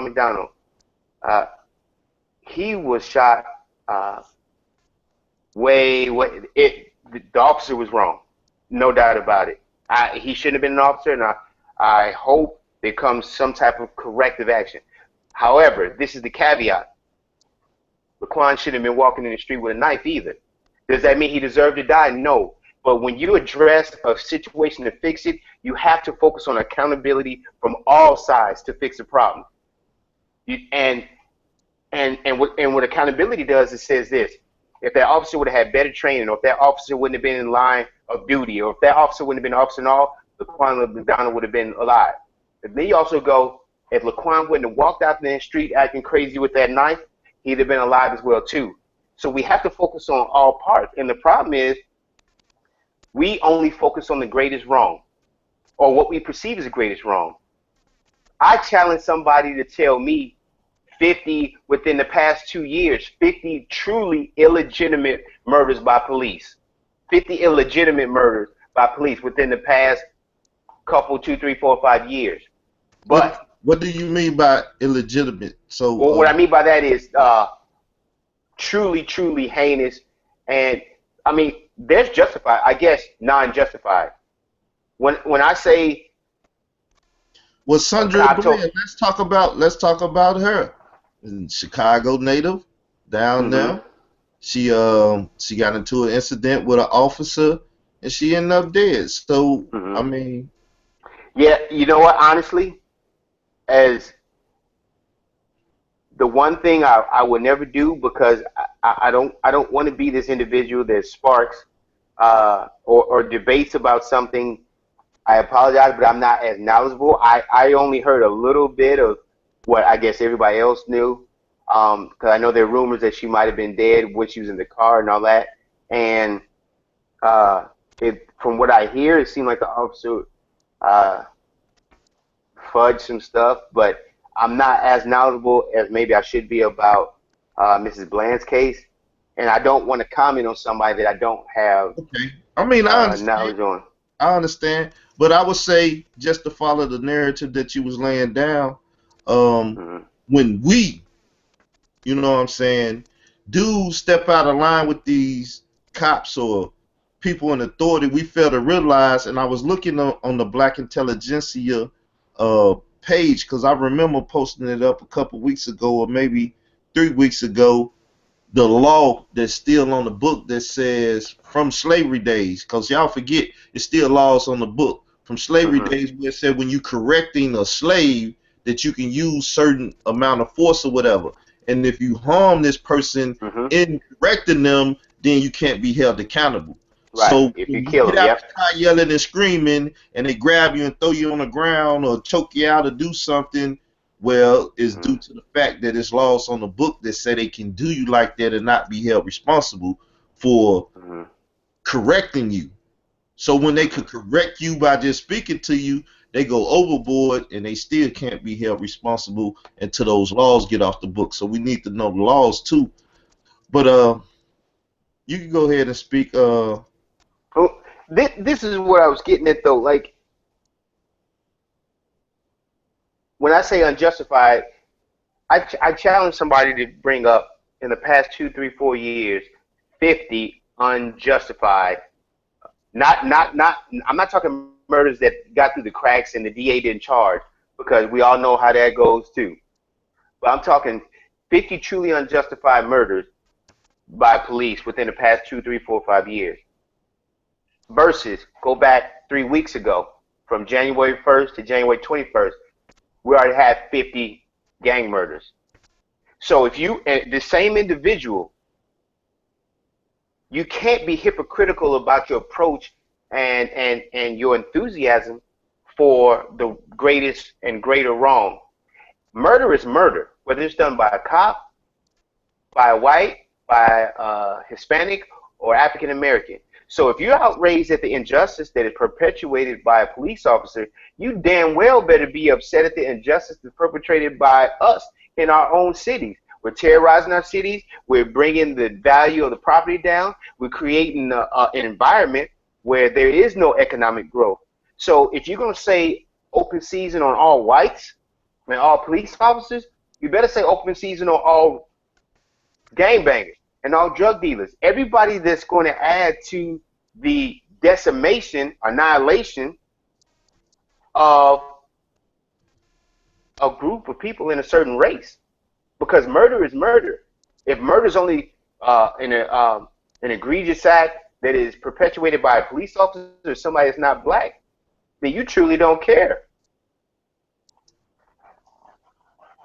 McDonald, uh, he was shot the officer was wrong. No doubt about it. He shouldn't have been an officer, and I hope there comes some type of corrective action. However, this is the caveat. Laquan shouldn't have been walking in the street with a knife either. Does that mean he deserved to die? No. But when you address a situation to fix it, you have to focus on accountability from all sides to fix the problem. And what accountability does, it says this: if that officer would have had better training, or if that officer wouldn't have been in line of duty, or if that officer wouldn't have been an officer at all, Laquan McDonald would have been alive. And then you also go, if Laquan wouldn't have walked out in the street acting crazy with that knife, he'd have been alive as well too. So we have to focus on all parts. And the problem is, we only focus on the greatest wrong, or what we perceive as the greatest wrong. I challenge somebody to tell me 50 within the past 2 years, 50 truly illegitimate murders by police, 50 illegitimate murders by police within the past couple, 2, 3, 4, 5 years. But what do you mean by illegitimate? So what I mean by that is truly, truly heinous, and I mean there's justified, I guess, non-justified. When I say, well, Sandra Bland, let's talk about her. Chicago native, down there. She got into an incident with an officer, and she ended up dead. So I mean, yeah, you know what? Honestly, as the one thing I would never do, because I don't want to be this individual that sparks or debates about something. I apologize, but I'm not as knowledgeable. I only heard a little bit of what I guess everybody else knew, because I know there are rumors that she might have been dead when she was in the car and all that. And from what I hear, it seemed like the officer fudged some stuff, but I'm not as knowledgeable as maybe I should be about Mrs. Bland's case, and I don't want to comment on somebody that I don't have okay. I mean, I understand. knowledge on. I understand, but I would say, just to follow the narrative that you was laying down, when we, you know what I'm saying, dudes step out of line with these cops or people in authority, we fail to realize. And I was looking on the Black Intelligentsia page because I remember posting it up a couple weeks ago or maybe 3 weeks ago, the law that's still on the book that says from slavery days, because y'all forget it's still laws on the book from slavery Mhm. days where it said when you correcting a slave that you can use certain amount of force or whatever. And if you harm this person Mhm. in correcting them, then you can't be held accountable. Right. So If you when you kill get them, out yep. the car yelling and screaming and they grab you and throw you on the ground or choke you out or do something, well, it's Mhm. due to the fact that it's laws on the book that say they can do you like that and not be held responsible for Mhm. correcting you. So when they Mhm. could correct you by just speaking to you, they go overboard and they still can't be held responsible until those laws get off the book. So we need to know the laws too. But you can go ahead and speak. Well, this is what I was getting at though. Like when I say unjustified, I challenge somebody to bring up in the past 2, 3, 4 years 50 unjustified. Not. I'm not talking murders that got through the cracks and the DA didn't charge because we all know how that goes too. But I'm talking 50 truly unjustified murders by police within the past 2, 3, 4, 5 years. Versus go back 3 weeks ago from January 1st to January 21st, we already had 50 gang murders. So if you the same individual, you can't be hypocritical about your approach and your enthusiasm for the greatest and greater wrong. Murder is murder, whether it's done by a cop, by a white, by a Hispanic, or African American. So if you're outraged at the injustice that is perpetuated by a police officer, you damn well better be upset at the injustice that's perpetrated by us in our own cities. We're terrorizing our cities. We're bringing the value of the property down. We're creating an environment where there is no economic growth. So if you're going to say open season on all whites and all police officers, you better say open season on all gangbangers and all drug dealers. Everybody that's going to add to the decimation, annihilation of a group of people in a certain race. Because murder is murder. If murder is only an egregious act that is perpetuated by a police officer or somebody that's not black, then you truly don't care.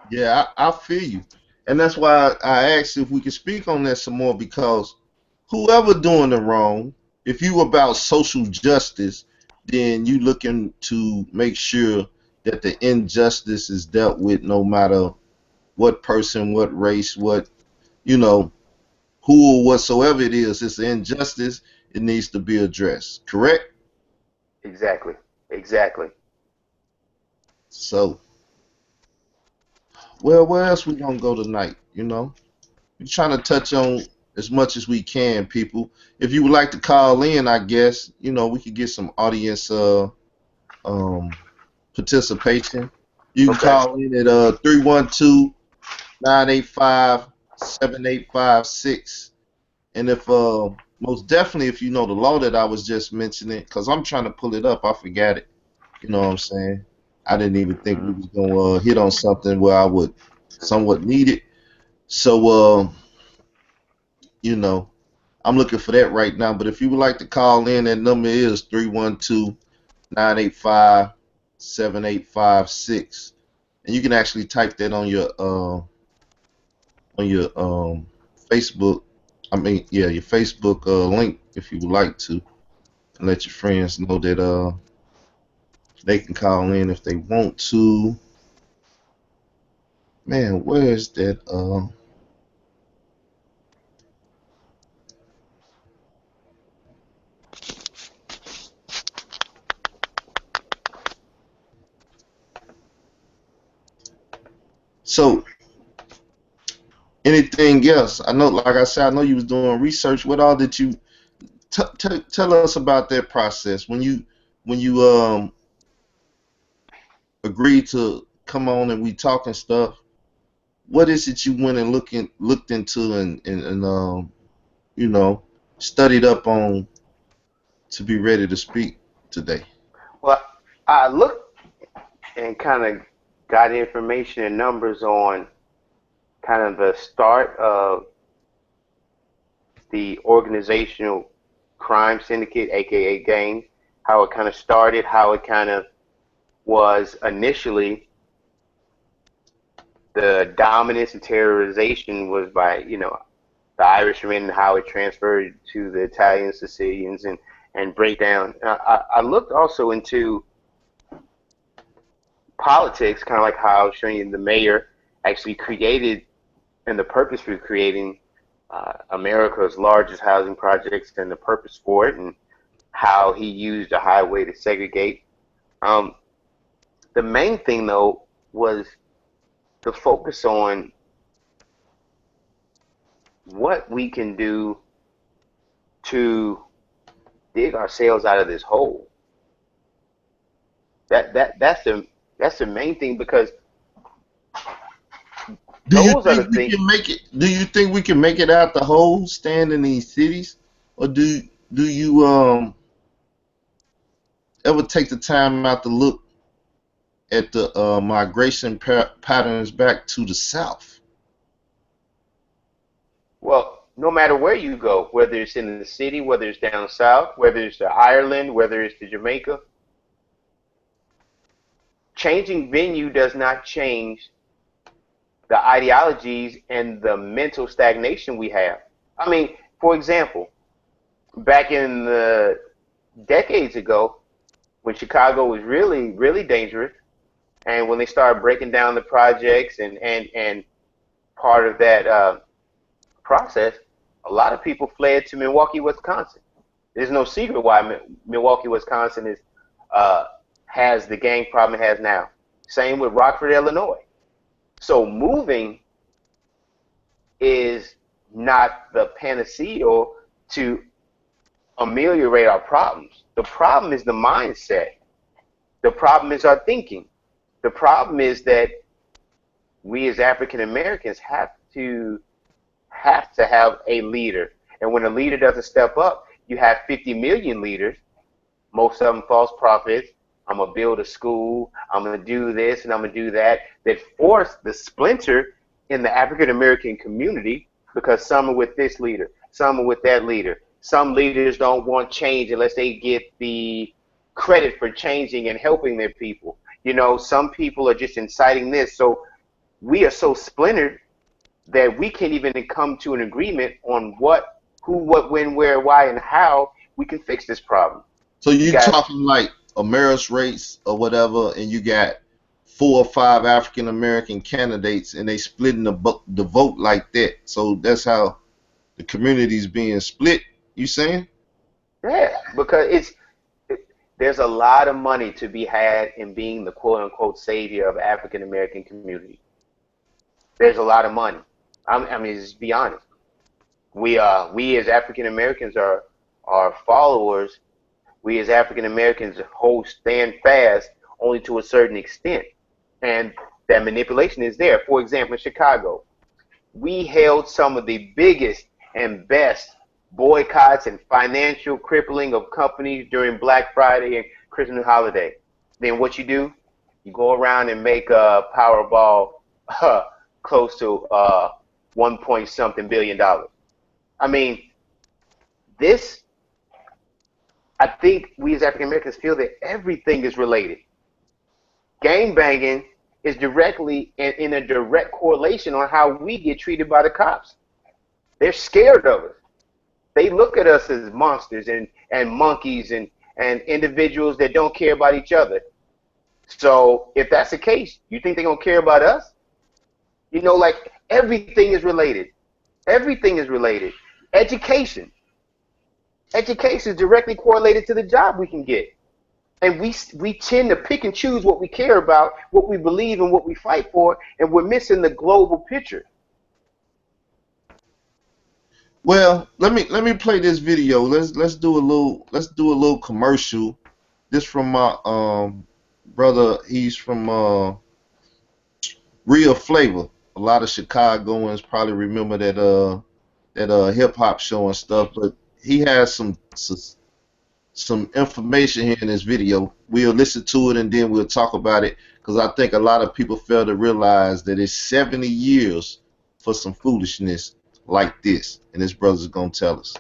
Yeah, I feel you, and that's why I asked if we could speak on that some more because whoever doing the wrong, if you about social justice, then you looking to make sure that the injustice is dealt with no matter what person, what race, what you know, who or whatsoever it is. It's an injustice. It needs to be addressed. Correct. Exactly. Exactly. So, well, where else we gonna go tonight? We're trying to touch on as much as we can, people. If you would like to call in, I guess, we could get some audience um participation. You can Okay. call in at 312-985-7856. And if most definitely if you know the law that I was just mentioning, because I'm trying to pull it up, I forgot it. You know what I'm saying? I didn't even think we Mm-hmm. was gonna hit on something where I would somewhat need it. So you know, I'm looking for that right now. But if you would like to call in, that number is 312-985-7856. And you can actually type that on your Facebook. I mean, yeah, your Facebook link if you would like to, and let your friends know that they can call in if they want to. Man, where is that? So anything else? I know, like I said, I know you was doing research. What all did you tell us about that process when you agreed to come on and we talking stuff? what is it you went and looked into and you know studied up on to be ready to speak today? Well, I looked and kind of got information and numbers on kind of the start of the organizational crime syndicate, aka gang, how it kind of started, how it kind of was initially the dominance and terrorization was by, the Irishmen, and how it transferred to the Italians, Sicilians, and breakdown. I looked also into politics, kind of like how I was showing you the mayor actually created, and the purpose for creating America's largest housing projects and the purpose for it, and how he used a highway to segregate. Um, the main thing, though, was the focus on what we can do to dig ourselves out of this hole. That's the main thing, because Do you those are the think we things. can make it? Do you think we can make it out the hole, staying in these cities, or do you ever take the time out to look at the migration patterns back to the South? Well, no matter where you go, whether it's in the city, whether it's down south, whether it's to Ireland, whether it's to Jamaica, changing venue does not change the ideologies and the mental stagnation we have. I mean, for example, back in the decades ago, when Chicago was really, really dangerous, and when they started breaking down the projects and part of that process, a lot of people fled to Milwaukee, Wisconsin. There's no secret why Milwaukee, Wisconsin uh, has the gang problem it has now. Same with Rockford, Illinois. So moving is not the panacea to ameliorate our problems. The problem is the mindset. The problem is our thinking. The problem is that we as African Americans have to have a leader. And when a leader doesn't step up, you have 50 million leaders, most of them false prophets. I'm going to build a school. I'm going to do this and I'm going to do that. That force the splinter in the African American community, because some are with this leader, some are with that leader. Some leaders don't want change unless they get the credit for changing and helping their people. Some people are just inciting this. So we are so splintered that we can't even come to an agreement on what, who, what, when, where, why, and how we can fix this problem. So You you got talking like America's race or whatever, and you got 4 or 5 African American candidates, and they splitting the vote like that. So that's how the community's being split. You saying? Yeah, because there's a lot of money to be had in being the quote unquote savior of African American community. There's a lot of money. I mean, just be honest. We as African Americans are followers. We as African Americans hold stand fast only to a certain extent, and that manipulation is there. For example, in Chicago, we held some of the biggest and best boycotts and financial crippling of companies during Black Friday and Christmas holiday. Then what you do? You go around and make a Powerball uh, close to 1 point something billion dollars. I mean, this. I think we as African Americans feel that everything is related. Gang banging is directly in a direct correlation on how we get treated by the cops. They're scared of us. They look at us as monsters and monkeys and individuals that don't care about each other. So if that's the case, you think they're gonna care about us? Like everything is related. Everything is related. Education. Education is directly correlated to the job we can get. And we tend to pick and choose what we care about, what we believe, and what we fight for, and we're missing the global picture. Well, let me play this video. Let's do a little commercial. This from my brother. He's from Real Flavor. A lot of Chicagoans probably remember that hip hop show and stuff, but he has some information here in this video. We'll listen to it and then we'll talk about it because I think a lot of people fail to realize that it's 70 years for some foolishness like this, and this brother's gonna tell us.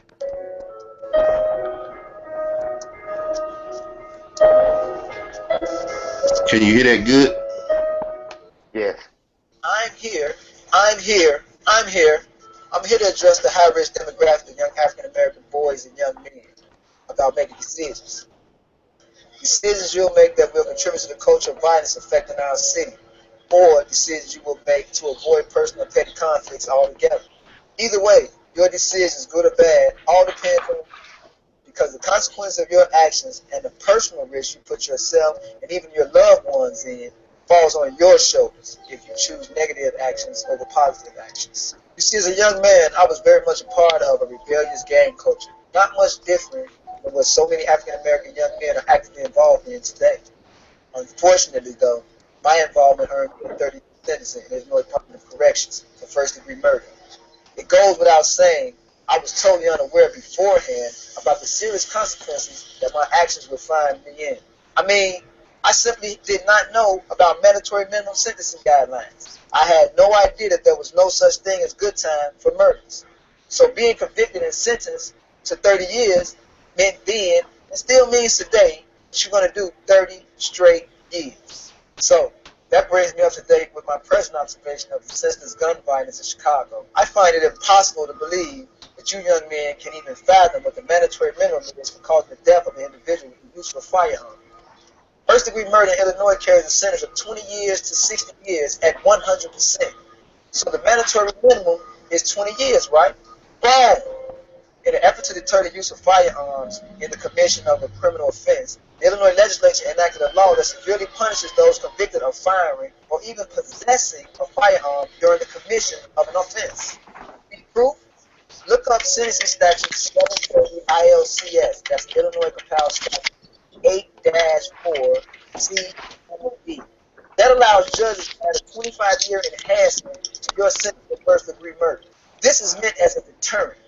Can you hear that good? Yes. I'm here, I'm here, I'm here. I'm here to address the high-risk demographic of young African-American boys and young men about making decisions. Decisions you'll make that will contribute to the culture of violence affecting our city, or decisions you will make to avoid personal or petty conflicts altogether. Either way, your decisions, good or bad, all depend on because the consequence of your actions and the personal risk you put yourself and even your loved ones in falls on your shoulders if you choose negative actions over positive actions. You see, as a young man, I was very much a part of a rebellious gang culture, not much different than what so many African American young men are actively involved in today. Unfortunately, though, my involvement earned me a 30-year sentence in Illinois Department of Corrections for first-degree murder. It goes without saying, I was totally unaware beforehand about the serious consequences that my actions would find me in. I mean, I simply did not know about mandatory minimum sentencing guidelines. I had no idea that there was no such thing as good time for murders. So being convicted and sentenced to 30 years meant then, and still means today, that you're going to do 30 straight years. So that brings me up to date with my present observation of the senseless gun violence in Chicago. I find it impossible to believe that you young men can even fathom what the mandatory minimum is for causing the death of an individual with the use of a firearm. First-degree murder in Illinois carries a sentence of 20 years to 60 years at 100%. So the mandatory minimum is 20 years, right? Boom! In an effort to deter the use of firearms in the commission of a criminal offense, the Illinois legislature enacted a law that severely punishes those convicted of firing or even possessing a firearm during the commission of an offense. Need proof? Look up sentencing statute 730 ILCS, that's Illinois Compiled Statute 8-4 C. That allows judges to add a 25-year enhancement to your sentence for first-degree murder. This is meant as a deterrent.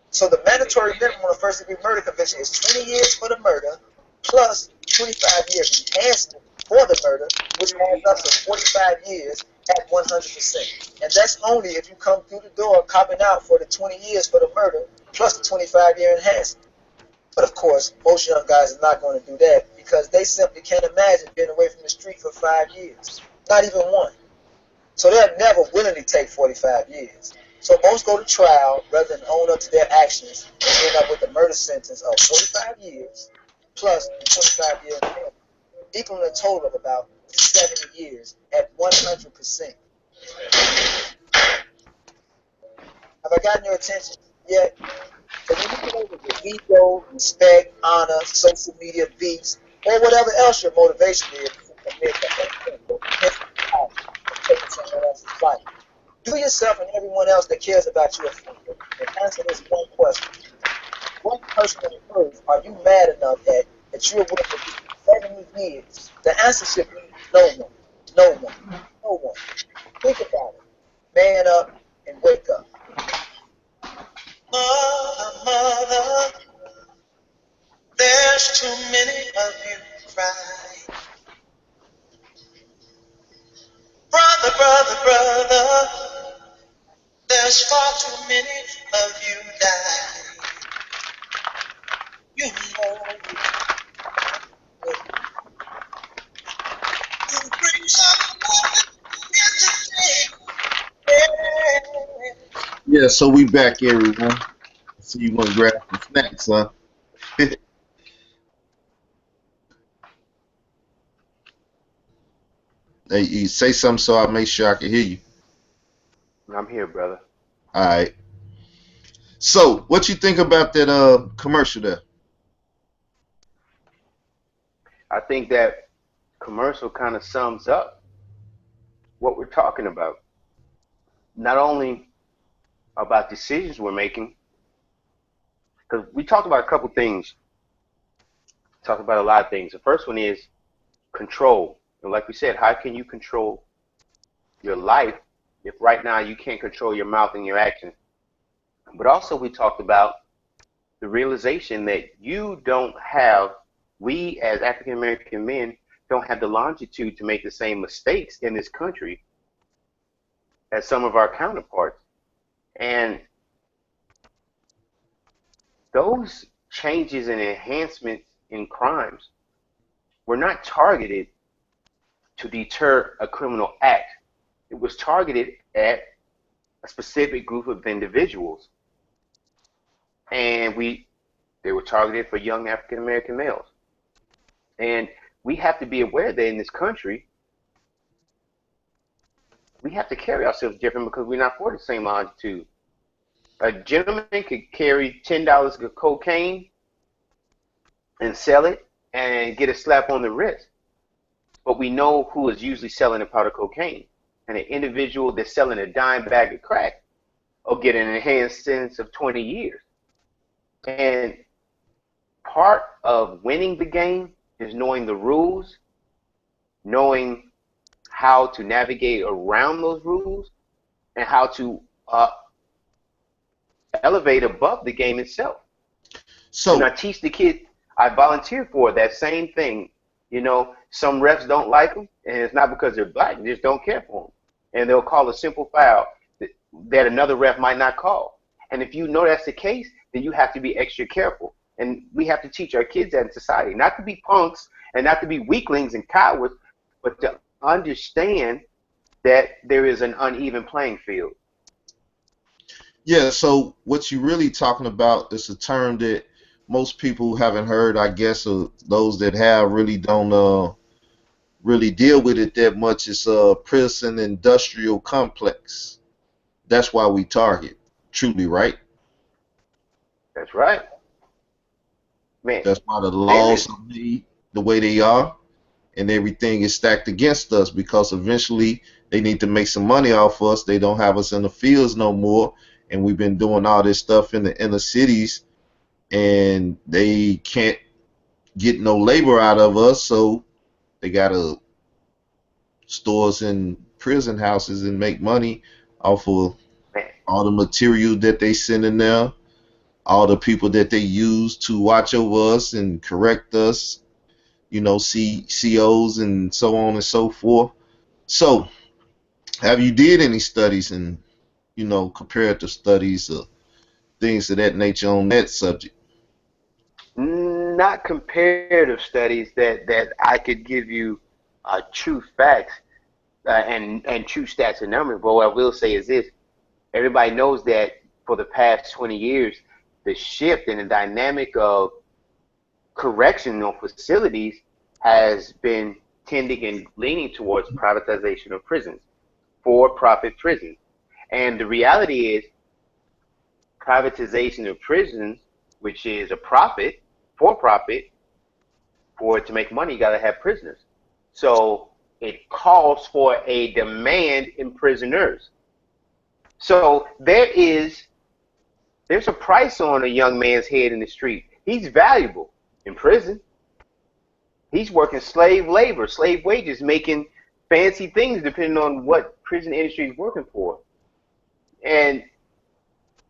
So the mandatory minimum on a first-degree murder conviction is 20 years for the murder plus 25-year enhancement for the murder, which adds up to 45 years at 100%. And that's only if you come through the door copping out for the 20 years for the murder plus the 25-year enhancement. But of course, most young guys are not going to do that because they simply can't imagine being away from the street for 5 years, not even one. So they'll never willingly take 45 years. So most go to trial rather than own up to their actions and end up with a murder sentence of 45 years plus the 25 years equaling a total of about 70 years at 100%. Have I gotten your attention yet? So when you get over your ego, respect, honor, social media beats, or whatever else your motivation is to commit taking someone else's life, do yourself and everyone else that cares about you a favor and answer this one question. What person on earth are you mad enough at that you're willing to do 70 years? The answer should be no one. No one. No one. Think about it. Man up and wake up. Mother, mother, there's too many of you cry. Brother, brother, brother, there's far too many of you die. You know you bring someone here today. Yeah, so we back, everyone. So you want to grab some snacks, huh? Hey, you say something so I make sure I can hear you. I'm here, brother. All right. So, what you think about that commercial there? I think that commercial kind of sums up what we're talking about. Not only about decisions we're making, because we talked about a couple things, talked about a lot of things. The first one is control. And like we said, how can you control your life if right now you can't control your mouth and your actions. But also we talked about the realization that you don't have, we as African American men don't have the longitude to make the same mistakes in this country as some of our counterparts. And those changes and enhancements in crimes were not targeted to deter a criminal act. It was targeted at a specific group of individuals. And they were targeted for young African American males. And we have to be aware that in this country, we have to carry ourselves different because we're not for the same longitude. A gentleman could carry $10 of cocaine and sell it and get a slap on the wrist. But we know who is usually selling the powder cocaine. And an individual that's selling a dime bag of crack will get an enhanced sentence of 20 years. And part of winning the game is knowing the rules, knowing how to navigate around those rules, and how to elevate above the game itself. So, and I teach the kids, I volunteer for that same thing. You know, some refs don't like them, and it's not because they're black, they just don't care for them. And they'll call a simple foul that another ref might not call. And if you know that's the case, then you have to be extra careful. And we have to teach our kids that in society, not to be punks and not to be weaklings and cowards, but to understand that there is an uneven playing field. yeah, so what you're really talking about is a term that most people haven't heard, I guess, or those that have really don't really deal with it that much. It's prison industrial complex. That's why we target, truly, right? That's right. Man, That's why the there laws is, are made the way they are, and everything is stacked against us because eventually they need to make some money off us. They don't have us in the fields no more, and we've been doing all this stuff in the inner cities, and they can't get no labor out of us, so they gotta store us in prison houses and make money off of man, all the material that they send in there, all the people that they use to watch over us and correct us, you know, COs and so on and so forth. So, have you did any studies and, you know, comparative studies or things of that nature on that subject? not comparative studies that I could give you true facts and true stats and numbers. But what I will say is this: everybody knows that for the past 20 years, the shift in the dynamic of correctional facilities has been tending and leaning towards privatization of prisons, for-profit prisons. And the reality is, privatization of prisons, which is a profit, for profit, for it to make money, you got to have prisoners. So it calls for a demand in prisoners. So there's a price on a young man's head in the street. He's valuable in prison. He's working slave labor, slave wages, making fancy things depending on what prison industry he's working for. And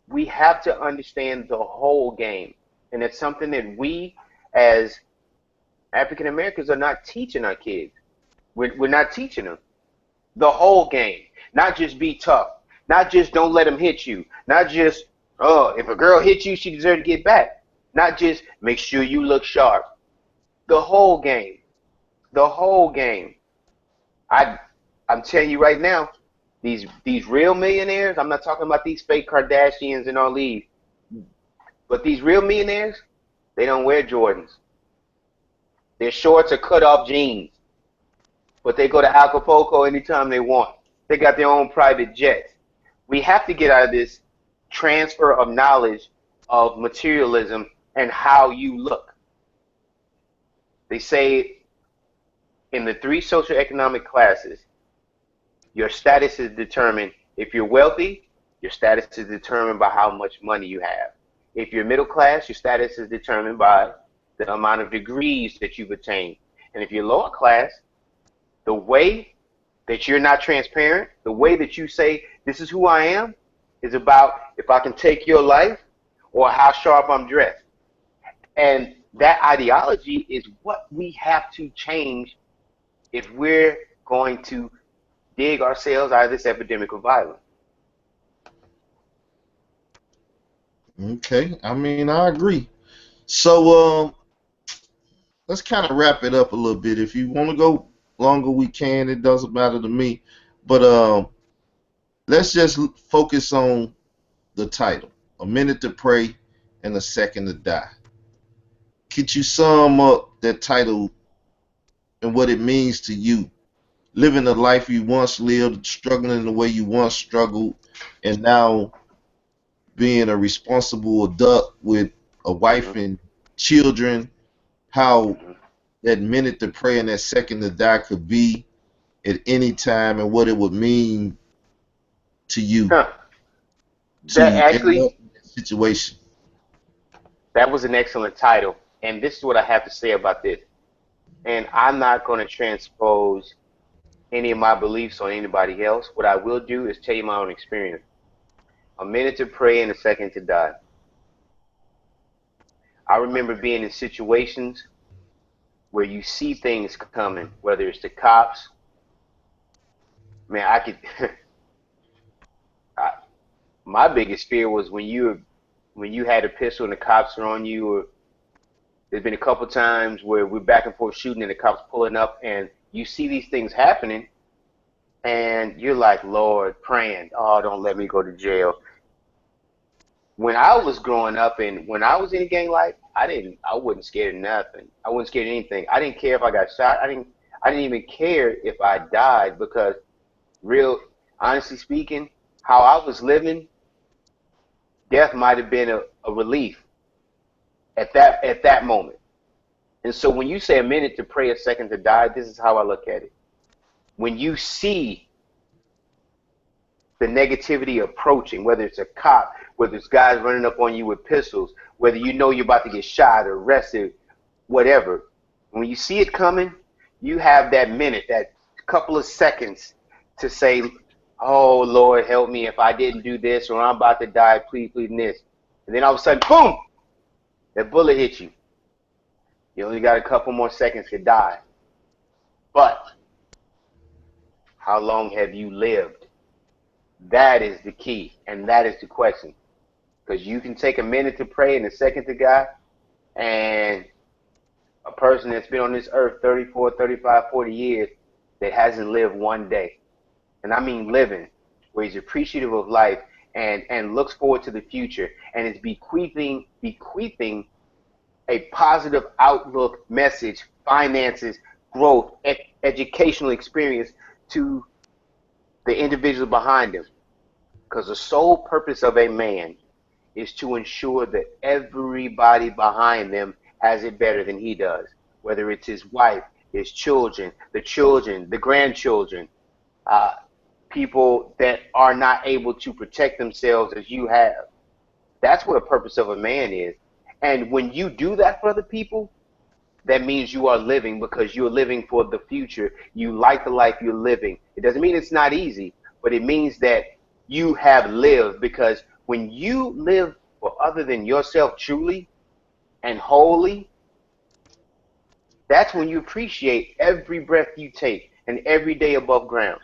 we have to understand the whole game. And it's something that we as African Americans are not teaching our kids. We're not teaching them the whole game. Not just be tough. Not just don't let them hit you. Not just, oh, if a girl hits you, she deserves to get back. Not just make sure you look sharp. The whole game. The whole game. I'm telling you right now, these real millionaires, I'm not talking about these fake Kardashians and all these, but these real millionaires, they don't wear Jordans. Their shorts are cut off jeans, but they go to Acapulco anytime they want. They got their own private jets. We have to get out of this transfer of knowledge of materialism and how you look. They say in the 3 socioeconomic classes, your status is determined. If you're wealthy, your status is determined by how much money you have. If you're middle class, your status is determined by the amount of degrees that you've attained. And if you're lower class, the way that you're not transparent. The way that you say, this is who I am, is about if I can take your life or how sharp I'm dressed. And that ideology is what we have to change if we're going to dig ourselves out of this epidemic of violence. Okay, I mean, I agree. So, let's kind of wrap it up a little bit. If you want to go longer, we can. It doesn't matter to me. But let's just focus on the title: A Minute to Pray and a Second to Die. Could you sum up that title and what it means to you? Living the life you once lived, struggling the way you once struggled, and now being a responsible adult with a Mm-hmm. wife and children, how Mm-hmm. that minute to pray and that second to die could be at any time, and what it would mean to you Huh. That to end actually, up in that situation. that was an excellent title. And this is what I have to say about this. And I'm not going to transpose any of my beliefs on anybody else. What I will do is tell you my own experience. A minute to pray and a second to die. I remember being in situations where you see things coming, whether it's the cops. Man, I could. I, my biggest fear was when you had a pistol and the cops are on you. Or there's been a couple times where we're back and forth shooting and the cops pulling up, and you see these things happening, and you're like, Lord, praying, oh, don't let me go to jail. When I was growing up and when I was in gang life, I wasn't scared of nothing. I wasn't scared of anything. I didn't care if I got shot. I didn't even care if I died because real, honestly speaking, how I was living, death might have been a relief at that moment. And so when you say a minute to pray, a second to die, this is how I look at it. When you see the negativity approaching, whether it's a cop, whether it's guys running up on you with pistols, whether you know you're about to get shot or arrested, whatever, when you see it coming, you have that minute, that couple of seconds to say, oh, Lord, help me if I didn't do this or I'm about to die, please, please, this. And then all of a sudden, boom, that bullet hits you. You only got a couple more seconds to die. But how long have you lived? That is the key, and that is the question. Because you can take a minute to pray and a second to God, and a person that's been on this earth 34, 35, 40 years that hasn't lived one day. And I mean living, where he's appreciative of life and looks forward to the future and is bequeathing a positive outlook, message, finances, growth, educational experience to the individual behind him. Because the sole purpose of a man is to ensure that everybody behind them has it better than he does, whether it's his wife, his children, the grandchildren, uh, people that are not able to protect themselves as you have. That's what a purpose of a man is. And when you do that for other people, that means you are living because you're living for the future. You like the life you're living. It doesn't mean it's not easy, but it means that you have lived, because when you live for other than yourself truly and wholly, that's when you appreciate every breath you take and every day above ground.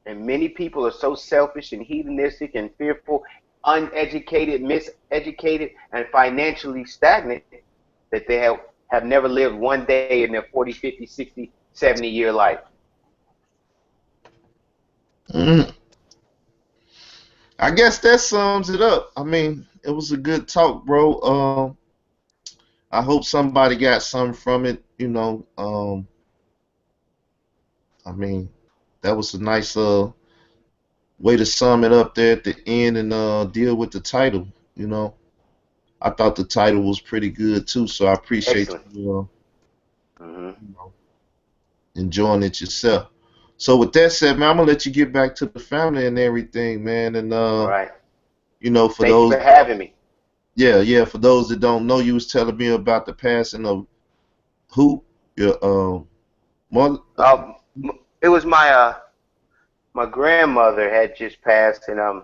And many people are so selfish and hedonistic and fearful, uneducated, miseducated, and financially stagnant that they have never lived one day in their 40, 50, 60, 70-year life. Mhm. I guess that sums it up. I mean, it was a good talk, bro. I hope somebody got something from it. I mean, that was a nice way to sum it up there at the end and deal with the title. You know, I thought the title was pretty good too, so I appreciate Excellent. you, Hmm. you know, enjoying it yourself. So with that said, man, I'm gonna let you get back to the family and everything, man. And All right. for Thank you those, for having me. yeah, for those that don't know, you was telling me about the passing of who your mother. It was my my grandmother had just passed, and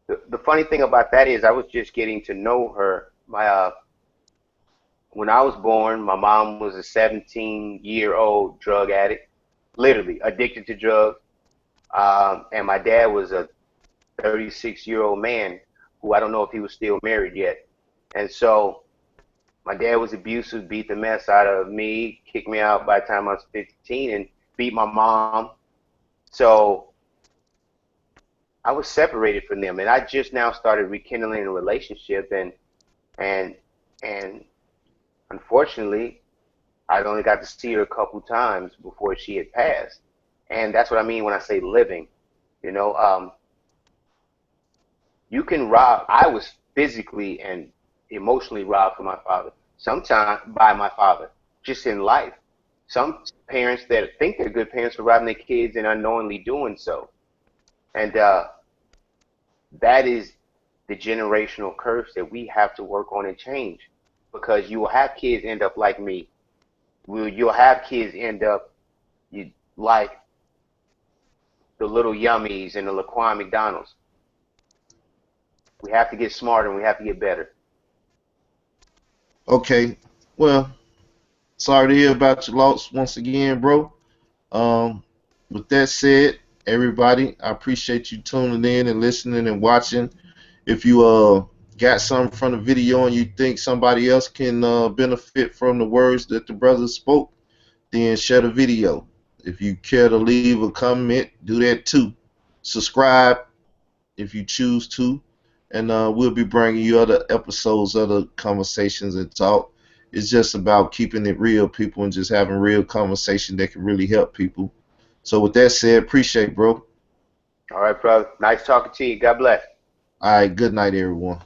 the funny thing about that is I was just getting to know her. My When I was born, my mom was a 17-year-old drug addict, literally addicted to drugs, and my dad was a 36-year-old man who I don't know if he was still married yet. And so my dad was abusive, beat the mess out of me, kicked me out by the time I was 15, and beat my mom. So I was separated from them, and I just now started rekindling a relationship, and and unfortunately, I only got to see her a couple times before she had passed, and that's what I mean when I say living. You know, you can rob. I was physically and emotionally robbed from my father. Sometimes by my father, just in life. Some parents that think they're good parents are robbing their kids and unknowingly doing so, and that is the generational curse that we have to work on and change. Because you will have kids end up like me. You'll have kids end up like the little yummies and the Laquan McDonald's. We have to get smarter and we have to get better. Okay. Well, sorry to hear about your loss once again, bro. Um, with that said, everybody, I appreciate you tuning in and listening and watching. If you got something from the video and you think somebody else can benefit from the words that the brothers spoke, then share the video. If you care to leave a comment, do that too. Subscribe if you choose to, and we'll be bringing you other episodes, other conversations and talk. It's just about keeping it real, people, and just having real conversation that can really help people. So with that said, appreciate, bro. All right, brother. Nice talking to you. God bless. All right, good night, everyone.